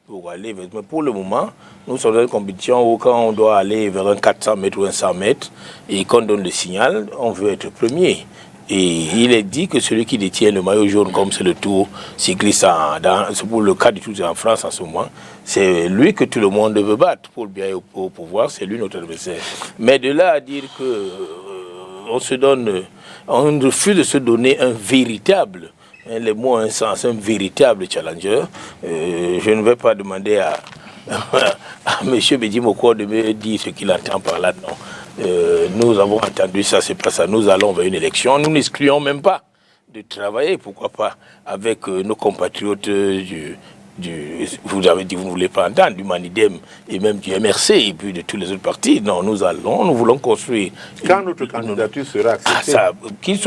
pour aller. Mais pour le moment, nous sommes dans une compétition où quand on doit aller vers un 400 mètres ou un 100 mètres et qu'on donne le signal, on veut être premier. Et il est dit que celui qui détient le maillot jaune, comme c'est le Tour cycliste, c'est pour le cas du Tour en France en ce moment, c'est lui que tout le monde veut battre. Pour le bien au pouvoir, c'est lui notre adversaire. Mais de là à dire que on refuse de se donner un véritable, les mots ont un sens, un véritable challenger. Je ne vais pas demander à M. Bédi Moko de me dire ce qu'il entend par là, non. Nous avons entendu ça, c'est pas ça. Nous allons vers une élection. Nous n'excluons même pas de travailler, pourquoi pas, avec nos compatriotes vous avez dit, vous ne voulez pas entendre, du Manidem et même du MRC et puis de tous les autres partis. Non, nous voulons construire. Quand notre candidature sera acceptée.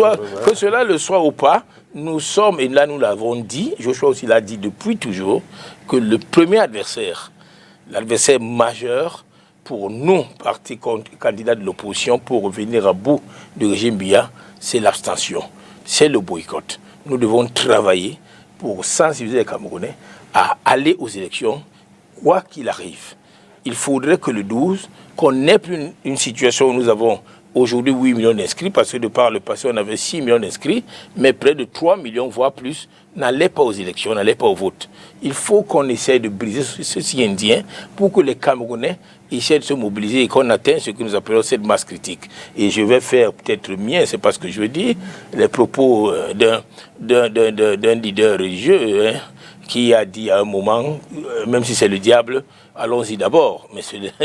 Que cela le soit ou pas, nous sommes, et là nous l'avons dit, Joshua aussi l'a dit depuis toujours, que le premier adversaire, l'adversaire majeur, pour nous, partis candidats de l'opposition, pour revenir à bout du régime Biya, c'est l'abstention, c'est le boycott. Nous devons travailler pour sensibiliser les Camerounais à aller aux élections, quoi qu'il arrive. Il faudrait que le 12, qu'on n'ait plus une situation où nous avons aujourd'hui 8 millions d'inscrits, parce que de par le passé, on avait 6 millions d'inscrits, mais près de 3 millions, voire plus, n'allaient pas aux élections, n'allaient pas au vote. Il faut qu'on essaye de briser ceci indien pour que les Camerounais essaient de se mobiliser et qu'on atteigne ce que nous appelons cette masse critique. Et je vais faire peut-être mien, c'est pas ce que je veux dire, les propos d'un leader religieux qui a dit à un moment, même si c'est le diable, allons-y d'abord. Mais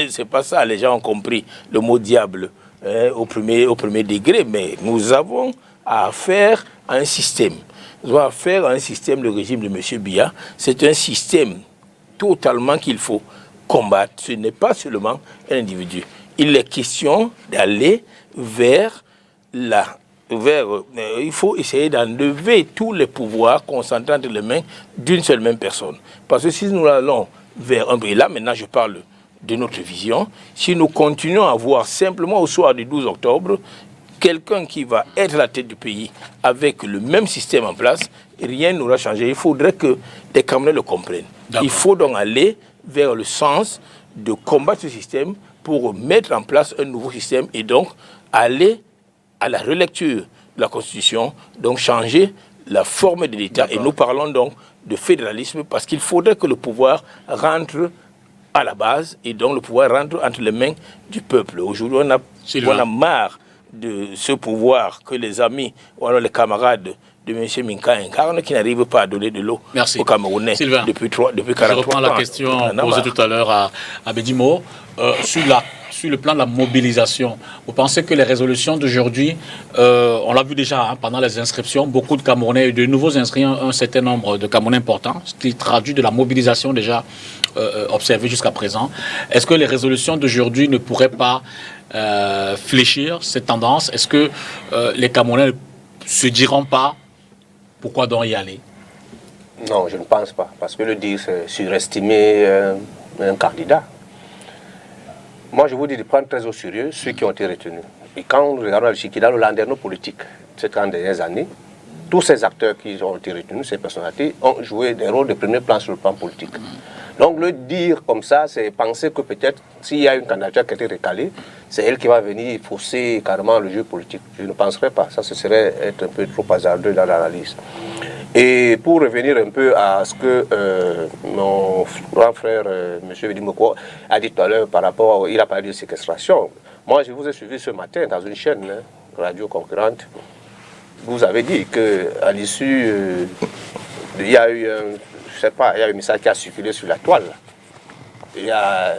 c'est pas ça, les gens ont compris le mot diable au premier degré, mais nous avons affaire à un système. Nous avons affaire à un système, le régime de M. Biya. C'est un système totalement qu'il faut combattre. Ce n'est pas seulement un individu. Il est question d'aller vers il faut essayer d'enlever tous les pouvoirs concentrés entre les mains d'une seule même personne. Parce que si nous allons vers un... Et là, maintenant, je parle de notre vision. Si nous continuons à voir simplement au soir du 12 octobre quelqu'un qui va être à la tête du pays avec le même système en place, rien n'aura changé. Il faudrait que les Camerounais le comprennent. Il faut donc aller vers le sens de combattre ce système pour mettre en place un nouveau système et donc aller à la relecture de la Constitution, donc changer la forme de l'État. Et nous parlons donc de fédéralisme parce qu'il faudrait que le pouvoir rentre à la base et donc le pouvoir rentre entre les mains du peuple. Aujourd'hui, on a marre de ce pouvoir que les amis ou alors les camarades de M. Minka incarnent qui n'arrivent pas à donner de l'eau aux Camerounais depuis 40 ans. Je reprends la question posée tout à l'heure à Bédimo. Sur le plan de la mobilisation, vous pensez que les résolutions d'aujourd'hui, on l'a vu déjà pendant les inscriptions, beaucoup de Camerounais, de nouveaux inscrits, un certain nombre de Camerounais importants, ce qui traduit de la mobilisation déjà observée jusqu'à présent. Est-ce que les résolutions d'aujourd'hui ne pourraient pas fléchir cette tendance? Est-ce que les Camerounais se diront pas pourquoi donc y aller? Non, je ne pense pas. Parce que le dire, c'est surestimer un candidat. Moi, je vous dis de prendre très au sérieux ceux qui ont été retenus. Et quand nous regardons le landerneau politique ces 30 dernières années, tous ces acteurs qui ont été retenus, ces personnalités, ont joué des rôles de premier plan sur le plan politique. Donc le dire comme ça, c'est penser que peut-être s'il y a une candidature qui a été recalée, c'est elle qui va venir fausser carrément le jeu politique. Je ne penserais pas. Ça, ce serait être un peu trop hasardeux dans l'analyse. Et pour revenir un peu à ce que mon grand frère, M. Vedimoko, a dit tout à l'heure par rapport, il a parlé de séquestration. Moi, je vous ai suivi ce matin dans une chaîne radio concurrente. Vous avez dit qu'à l'issue, il y a eu je sais pas, il y a un message qui a circulé sur la toile. Il y a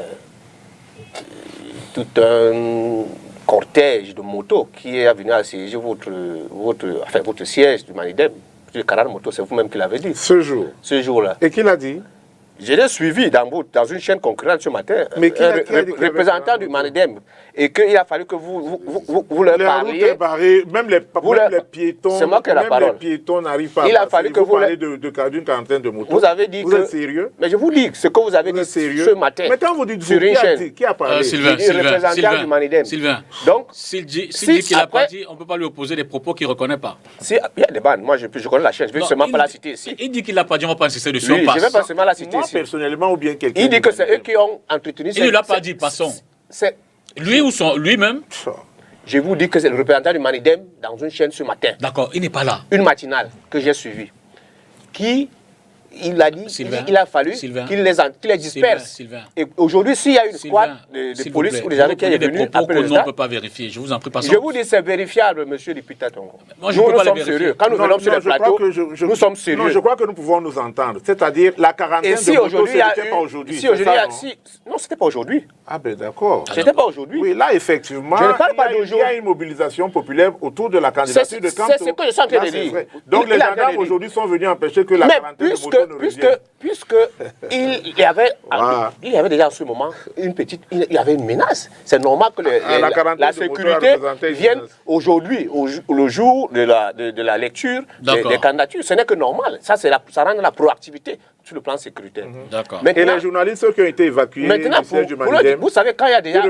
tout un cortège de motos qui est venu assiéger votre siège du Manidem. Le Canal Moto, c'est vous-même qui l'avez dit. Ce jour. Ce jour-là. Et qui l'a dit? Je l'ai suivi dans une chaîne concurrente ce matin, mais représentant du Manidem, et qu'il a fallu que vous leur parliez. Les routes sont barrées, même les piétons, c'est moi qui ai la parole. Les piétons n'arrivent pas. Il a fallu que vous parlez d'une quarantaine de motos. Vous avez dit vous êtes sérieux? Mais je vous dis ce que vous avez dit ce matin. Mais quand vous dites sur une chaîne, qui a parlé? Sylvain, représentant du Manidem. Sylvain. Donc, s'il dit qu'il n'a pas dit, on ne peut pas lui opposer des propos qu'il ne reconnaît pas. Il y a des bandes. Moi, je connais la chaîne. Je ne vais seulement pas la citer ici. Il dit qu'il n'a pas dit, on ne va pas insister dessus. Oui, je ne vais pas seulement la citer moi, ici. Personnellement, ou bien quelqu'un. Il dit que c'est eux qui ont entretenu. Il ne l'a pas dit, passons. Lui ou lui-même? Je vous dis que c'est le représentant du Manidem dans une chaîne ce matin. D'accord, il n'est pas là. Une matinale que j'ai suivie. Il a dit qu'il a fallu qu'il les disperse. Et aujourd'hui, s'il y a une squad de police ou des gens qui est venue appeler le on ne peut pas vérifier. Je vous en prie, passons. Je vous dis, c'est vérifiable, monsieur le député. Moi, je ne peux pas le vérifier. Sérieux. Quand nous venons sur le plateau, nous sommes sérieux. Non, je crois que nous pouvons nous entendre. C'est-à-dire, la quarantaine de motos, ce n'était pas aujourd'hui. Non, ce n'était pas aujourd'hui. Ah ben d'accord. C'était pas aujourd'hui. Oui, là, effectivement, il y a une mobilisation populaire autour de la candidature de Kanto. C'est ce que je suis en train de dire. Donc les gendarmes aujourd'hui sont venus empêcher que la quarantaine de motos ne revienne. Puisque il y avait déjà en ce moment il y avait une menace. C'est normal que la sécurité vienne aujourd'hui, le jour de la lecture des candidatures. Ce n'est que normal. Ça rend la proactivité sur le plan sécuritaire. Et les journalistes qui ont été évacués maintenant, vous savez, quand il y a déjà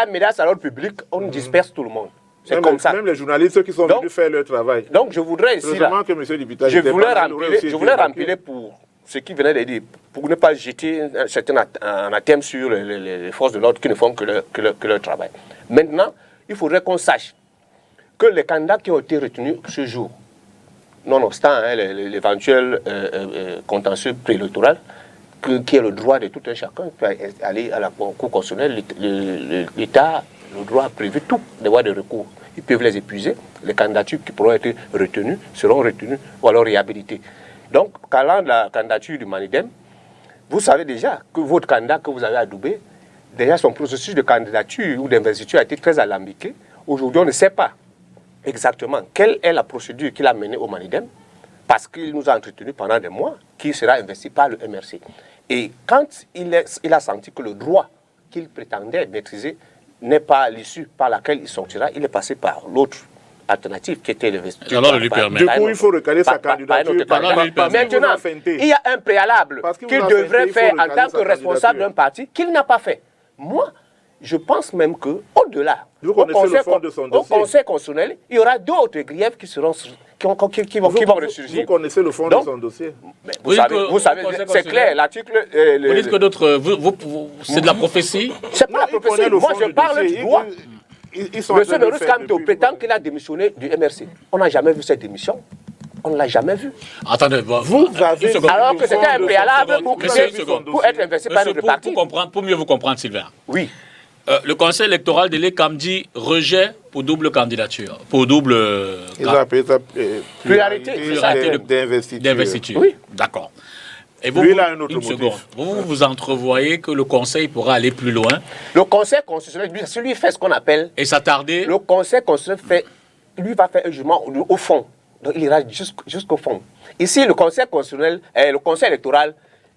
menace à l'ordre public, on disperse tout le monde. C'est comme ça. Même les journalistes qui sont venus faire leur travail. Donc je voudrais ici, je voulais remplir pour ce qui venait de dire, pour ne pas jeter un certain anathème sur les forces de l'ordre qui ne font que leur travail. Maintenant, il faudrait qu'on sache que les candidats qui ont été retenus ce jour, nonobstant l'éventuel contentieux préélectoral, qui est le droit de tout un chacun, peut aller à la Cour constitutionnelle, l'État le droit a prévu toutes les voies de recours. Ils peuvent les épuiser. Les candidatures qui pourront être retenues seront retenues ou alors réhabilitées. Donc, parlant de la candidature du Manidem, vous savez déjà que votre candidat que vous avez adoubé, déjà son processus de candidature ou d'investiture a été très alambiqué. Aujourd'hui, on ne sait pas exactement quelle est la procédure qu'il a menée au Manidem, parce qu'il nous a entretenus pendant des mois, qui sera investi par le MRC. Et quand il a senti que le droit qu'il prétendait maîtriser n'est pas l'issue par laquelle il sortira, il est passé par l'autre alternative qui était l'investiture. Alors, lui permet. Du coup, il faut recaler sa candidature. Maintenant, il y a un préalable qu'il devrait faire en tant que responsable d'un parti qu'il n'a pas fait. Moi, je pense même qu'au-delà, au Conseil constitutionnel, il y aura d'autres griefs qui vont ressurgir. Vous connaissez le fond de son dossier? Vous savez, c'est clair, l'article... Vous dites que d'autres... C'est de la prophétie? C'est pas la prophétie, moi je parle du droit. Monsieur Maurice Kamto prétend qu'il a démissionné du MRC. On n'a jamais vu cette démission. On ne l'a jamais vu. Attendez, vous avez... Alors que c'était un préalable pour être investi par notre parti. Pour mieux vous comprendre, Sylvain. Oui. Le conseil électoral de l'ECAM dit rejet pour double candidature, pour double pluralité d'investiture. Oui. D'accord. Et vous, lui, il a un autre motif. Vous entrevoyez que le conseil pourra aller plus loin. Le conseil constitutionnel, lui fait ce qu'on appelle... Et s'attarder. Le conseil constitutionnel va faire un jugement au fond. Donc il ira jusqu'au fond. Ici, le conseil constitutionnel, le conseil électoral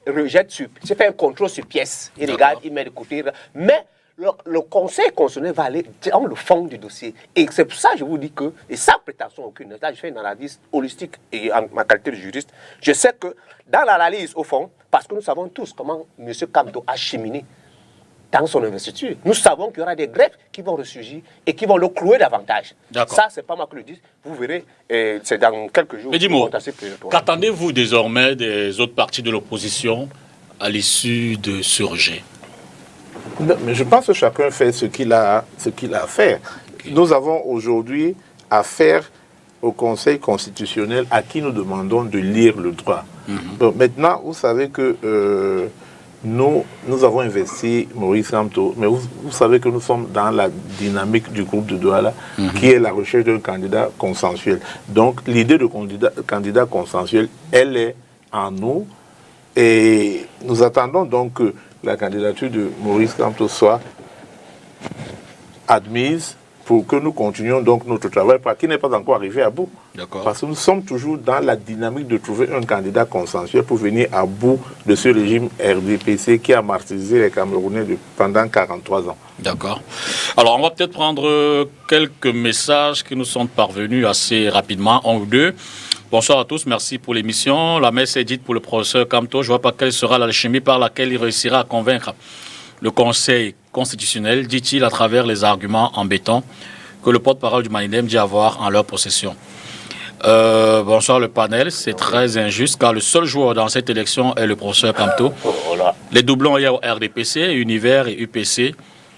rejette, fait un contrôle sur pièce. Il regarde, il met de côté. Mais le Conseil constitutionnel va aller dans le fond du dossier. Et c'est pour ça que je vous dis que, et sans prétention aucune, là, je fais une analyse holistique et en ma qualité de juriste, je sais que dans l'analyse au fond, parce que nous savons tous comment M. Kamto a cheminé dans son investiture, nous savons qu'il y aura des greffes qui vont ressurgir et qui vont le clouer davantage. Ça, c'est pas moi qui le dis. Vous verrez, c'est dans quelques jours. Mais dis-moi, qu'attendez-vous désormais des autres partis de l'opposition à l'issue de ce rejet? Mais je pense que chacun fait ce qu'il a à faire. Okay. Nous avons aujourd'hui affaire au Conseil constitutionnel à qui nous demandons de lire le droit. Donc, maintenant, vous savez que nous avons investi Maurice Kamto, mais vous savez que nous sommes dans la dynamique du groupe de Douala, qui est la recherche d'un candidat consensuel. Donc, l'idée de candidat consensuel, elle est en nous, et nous attendons donc que la candidature de Maurice Kamto soit admise pour que nous continuions donc notre travail, qui n'est pas encore arrivé à bout. Parce que nous sommes toujours dans la dynamique de trouver un candidat consensuel pour venir à bout de ce régime RDPC qui a martyrisé les Camerounais pendant 43 ans. D'accord. Alors, on va peut-être prendre quelques messages qui nous sont parvenus assez rapidement, un ou deux. Bonsoir à tous, merci pour l'émission. La messe est dite pour le professeur Kamto. Je ne vois pas quelle sera l'alchimie par laquelle il réussira à convaincre le Conseil constitutionnel, dit-il, à travers les arguments embêtants que le porte-parole du Manidem dit avoir en leur possession. Bonsoir le panel, c'est très injuste car le seul joueur dans cette élection est le professeur Kamto. Les doublons hier au RDPC, Univers et UPC,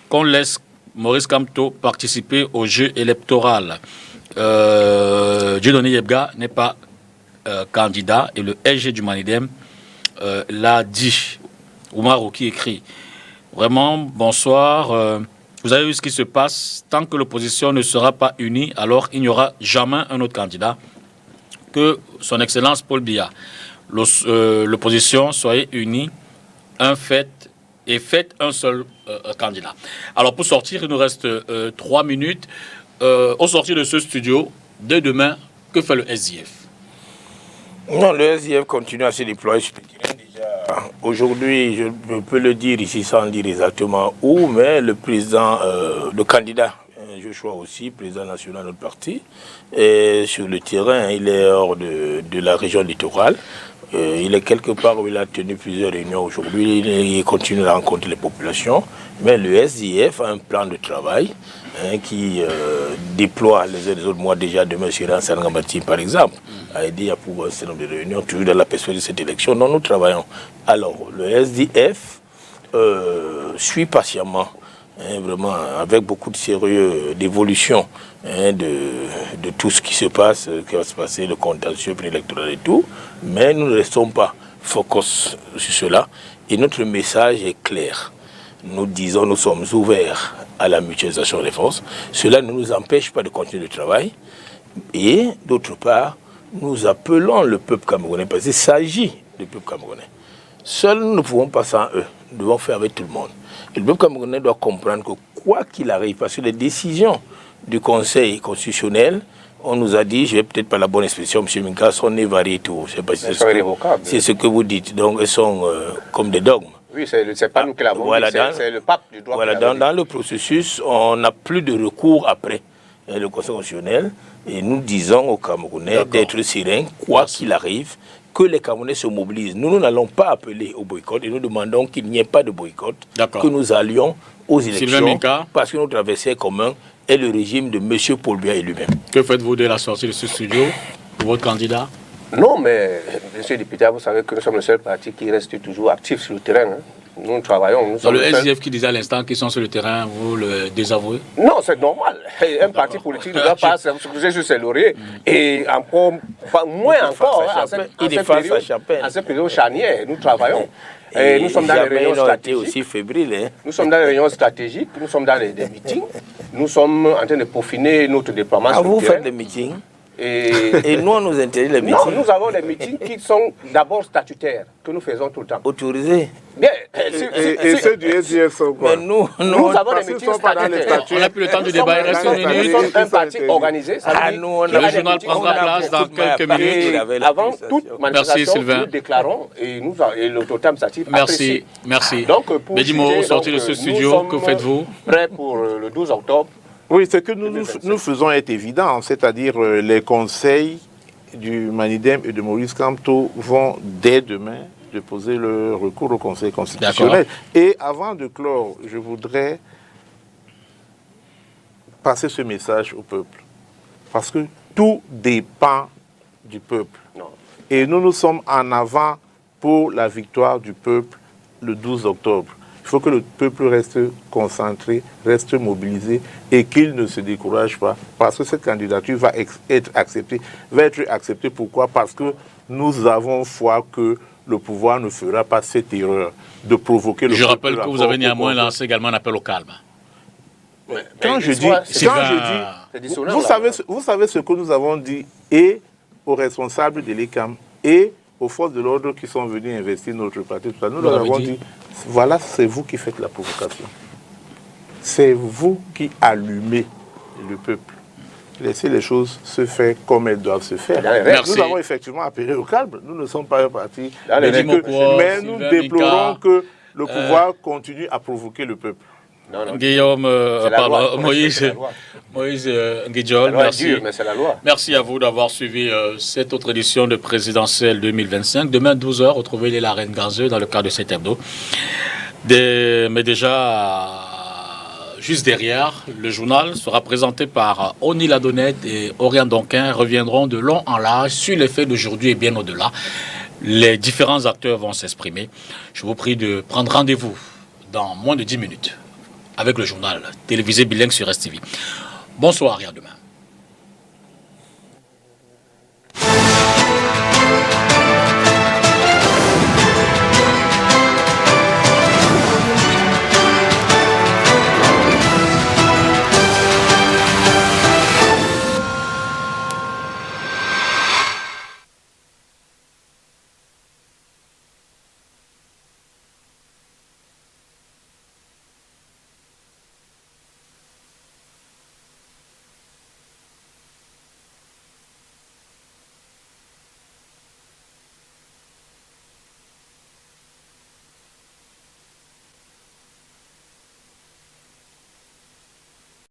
qu'on laisse Maurice Kamto participer au jeu électoral. Dieudonné Yebga n'est pas candidat et le SG du Manidem l'a dit. Oumar Ouki écrit: vraiment, bonsoir. Vous avez vu ce qui se passe. Tant que l'opposition ne sera pas unie, alors il n'y aura jamais un autre candidat que son Excellence Paul Biya. L'opposition, soyez unis, faites un seul candidat. Alors pour sortir, il nous reste 3 minutes. Au sortir de ce studio, dès demain, que fait le SDF? Non, le SDF continue à se déployer. Je peux dire déjà, aujourd'hui, je peux le dire ici sans dire exactement où, mais le président, le candidat, Joshua aussi, président national de notre parti, est sur le terrain, il est hors de la région littorale. Il est quelque part où il a tenu plusieurs réunions aujourd'hui, il continue à rencontrer les populations, mais le SDF a un plan de travail qui déploie les uns les autres. Moi déjà demain sur un Sangamati par exemple, a aidé à pouvoir un certain nombre de réunions, toujours dans la perspective de cette élection dont nous travaillons. Alors le SDF suit patiemment, vraiment avec beaucoup de sérieux d'évolution de tout ce qui se passe, qui va se passer, le contentieux préélectoral et tout, mais nous ne restons pas focus sur cela et notre message est clair. Nous disons, nous sommes ouverts à la mutualisation des forces. Cela ne nous empêche pas de continuer le travail. Et d'autre part, nous appelons le peuple camerounais, parce qu'il s'agit du peuple camerounais. Seuls nous ne pouvons pas sans eux. Nous devons faire avec tout le monde. Et le peuple camerounais doit comprendre que quoi qu'il arrive, parce que les décisions du Conseil constitutionnel, on nous a dit, je n'ai peut-être pas la bonne expression, M. Minka, sont variées et tout. Je sais pas si c'est ce que vous dites. Donc elles sont comme des dogmes. Oui, c'est pas nous qui l'avons dit, c'est le pape du droit. Voilà, dans le processus, on n'a plus de recours après le Conseil constitutionnel. Et nous disons aux Camerounais d'être sereins, quoi qu'il arrive, que les Camerounais se mobilisent. Nous n'allons pas appeler au boycott et nous demandons qu'il n'y ait pas de boycott, que nous allions aux élections, parce que notre adversaire commun est le régime de M. Paul Biya et lui-même. Que faites-vous de la sortie de ce studio pour votre candidat? Non, mais, monsieur le député, vous savez que nous sommes le seul parti qui reste toujours actif sur le terrain. Nous travaillons. Dans le SDF qui disait à l'instant qu'ils sont sur le terrain, vous le désavouez? Non, c'est normal. Un parti politique ne doit pas se reposer sur ses lauriers. Et encore, moins encore, à cette période charnière, nous travaillons. Et nous sommes dans les réunions stratégiques. Aussi fébrile, Nous sommes dans les réunions stratégiques, nous sommes dans des meetings. Nous sommes en train de peaufiner notre déploiement. Vous faites des meetings? Et nous, on nous interdit les meetings. Non, nous avons des meetings qui sont d'abord statutaires, que nous faisons tout le temps. Autorisés. Bien. Et ceux du SDF sont quoi? Mais nous avons des meetings statutaires. On n'a plus le temps du débat, il reste une minute. Nous sommes un parti organisé. Le journal prendra place dans quelques minutes. Avant toute manifestation, Sylvain. nous déclarons et l'autorité administrative Merci, merci. Donc, pour Bédimo, juger, sortez de ce studio, que faites-vous? Prêts pour le 12 octobre. Oui, ce que nous faisons est évident, c'est-à-dire les conseils du Manidem et de Maurice Kamto vont dès demain déposer le recours au Conseil constitutionnel. Et avant de clore, je voudrais passer ce message au peuple. Parce que tout dépend du peuple. Non. Et nous sommes en avant pour la victoire du peuple le 12 octobre. Il faut que le peuple reste concentré, reste mobilisé et qu'il ne se décourage pas. Parce que cette candidature va être acceptée. Pourquoi? Parce que nous avons foi que le pouvoir ne fera pas cette erreur de provoquer le peuple. Je rappelle que vous avez néanmoins lancé également un appel au calme. Quand je dis, vous savez ce que nous avons dit et aux responsables de l'ECAM et aux forces de l'ordre qui sont venus investir notre parti. Nous leur avons dit, voilà, c'est vous qui faites la provocation. C'est vous qui allumez le peuple. Laissez les choses se faire comme elles doivent se faire. Merci. Nous avons effectivement appelé au calme. Nous ne sommes pas un parti. Mais nous déplorons que le pouvoir continue à provoquer le peuple. Non. Guillaume, Moïse Nguidjol, merci. Dur, mais c'est la loi. Merci à vous d'avoir suivi cette autre édition de présidentielle 2025. Demain, 12h, retrouvez les Larènes Gazeux dans le cadre de cet hebdo. Mais déjà, juste derrière, le journal sera présenté par Oni Ladonnette et Orient Donquin reviendront de long en large sur les faits d'aujourd'hui et bien au-delà. Les différents acteurs vont s'exprimer. Je vous prie de prendre rendez-vous dans moins de 10 minutes avec le journal télévisé bilingue sur STV. Bonsoir et à demain.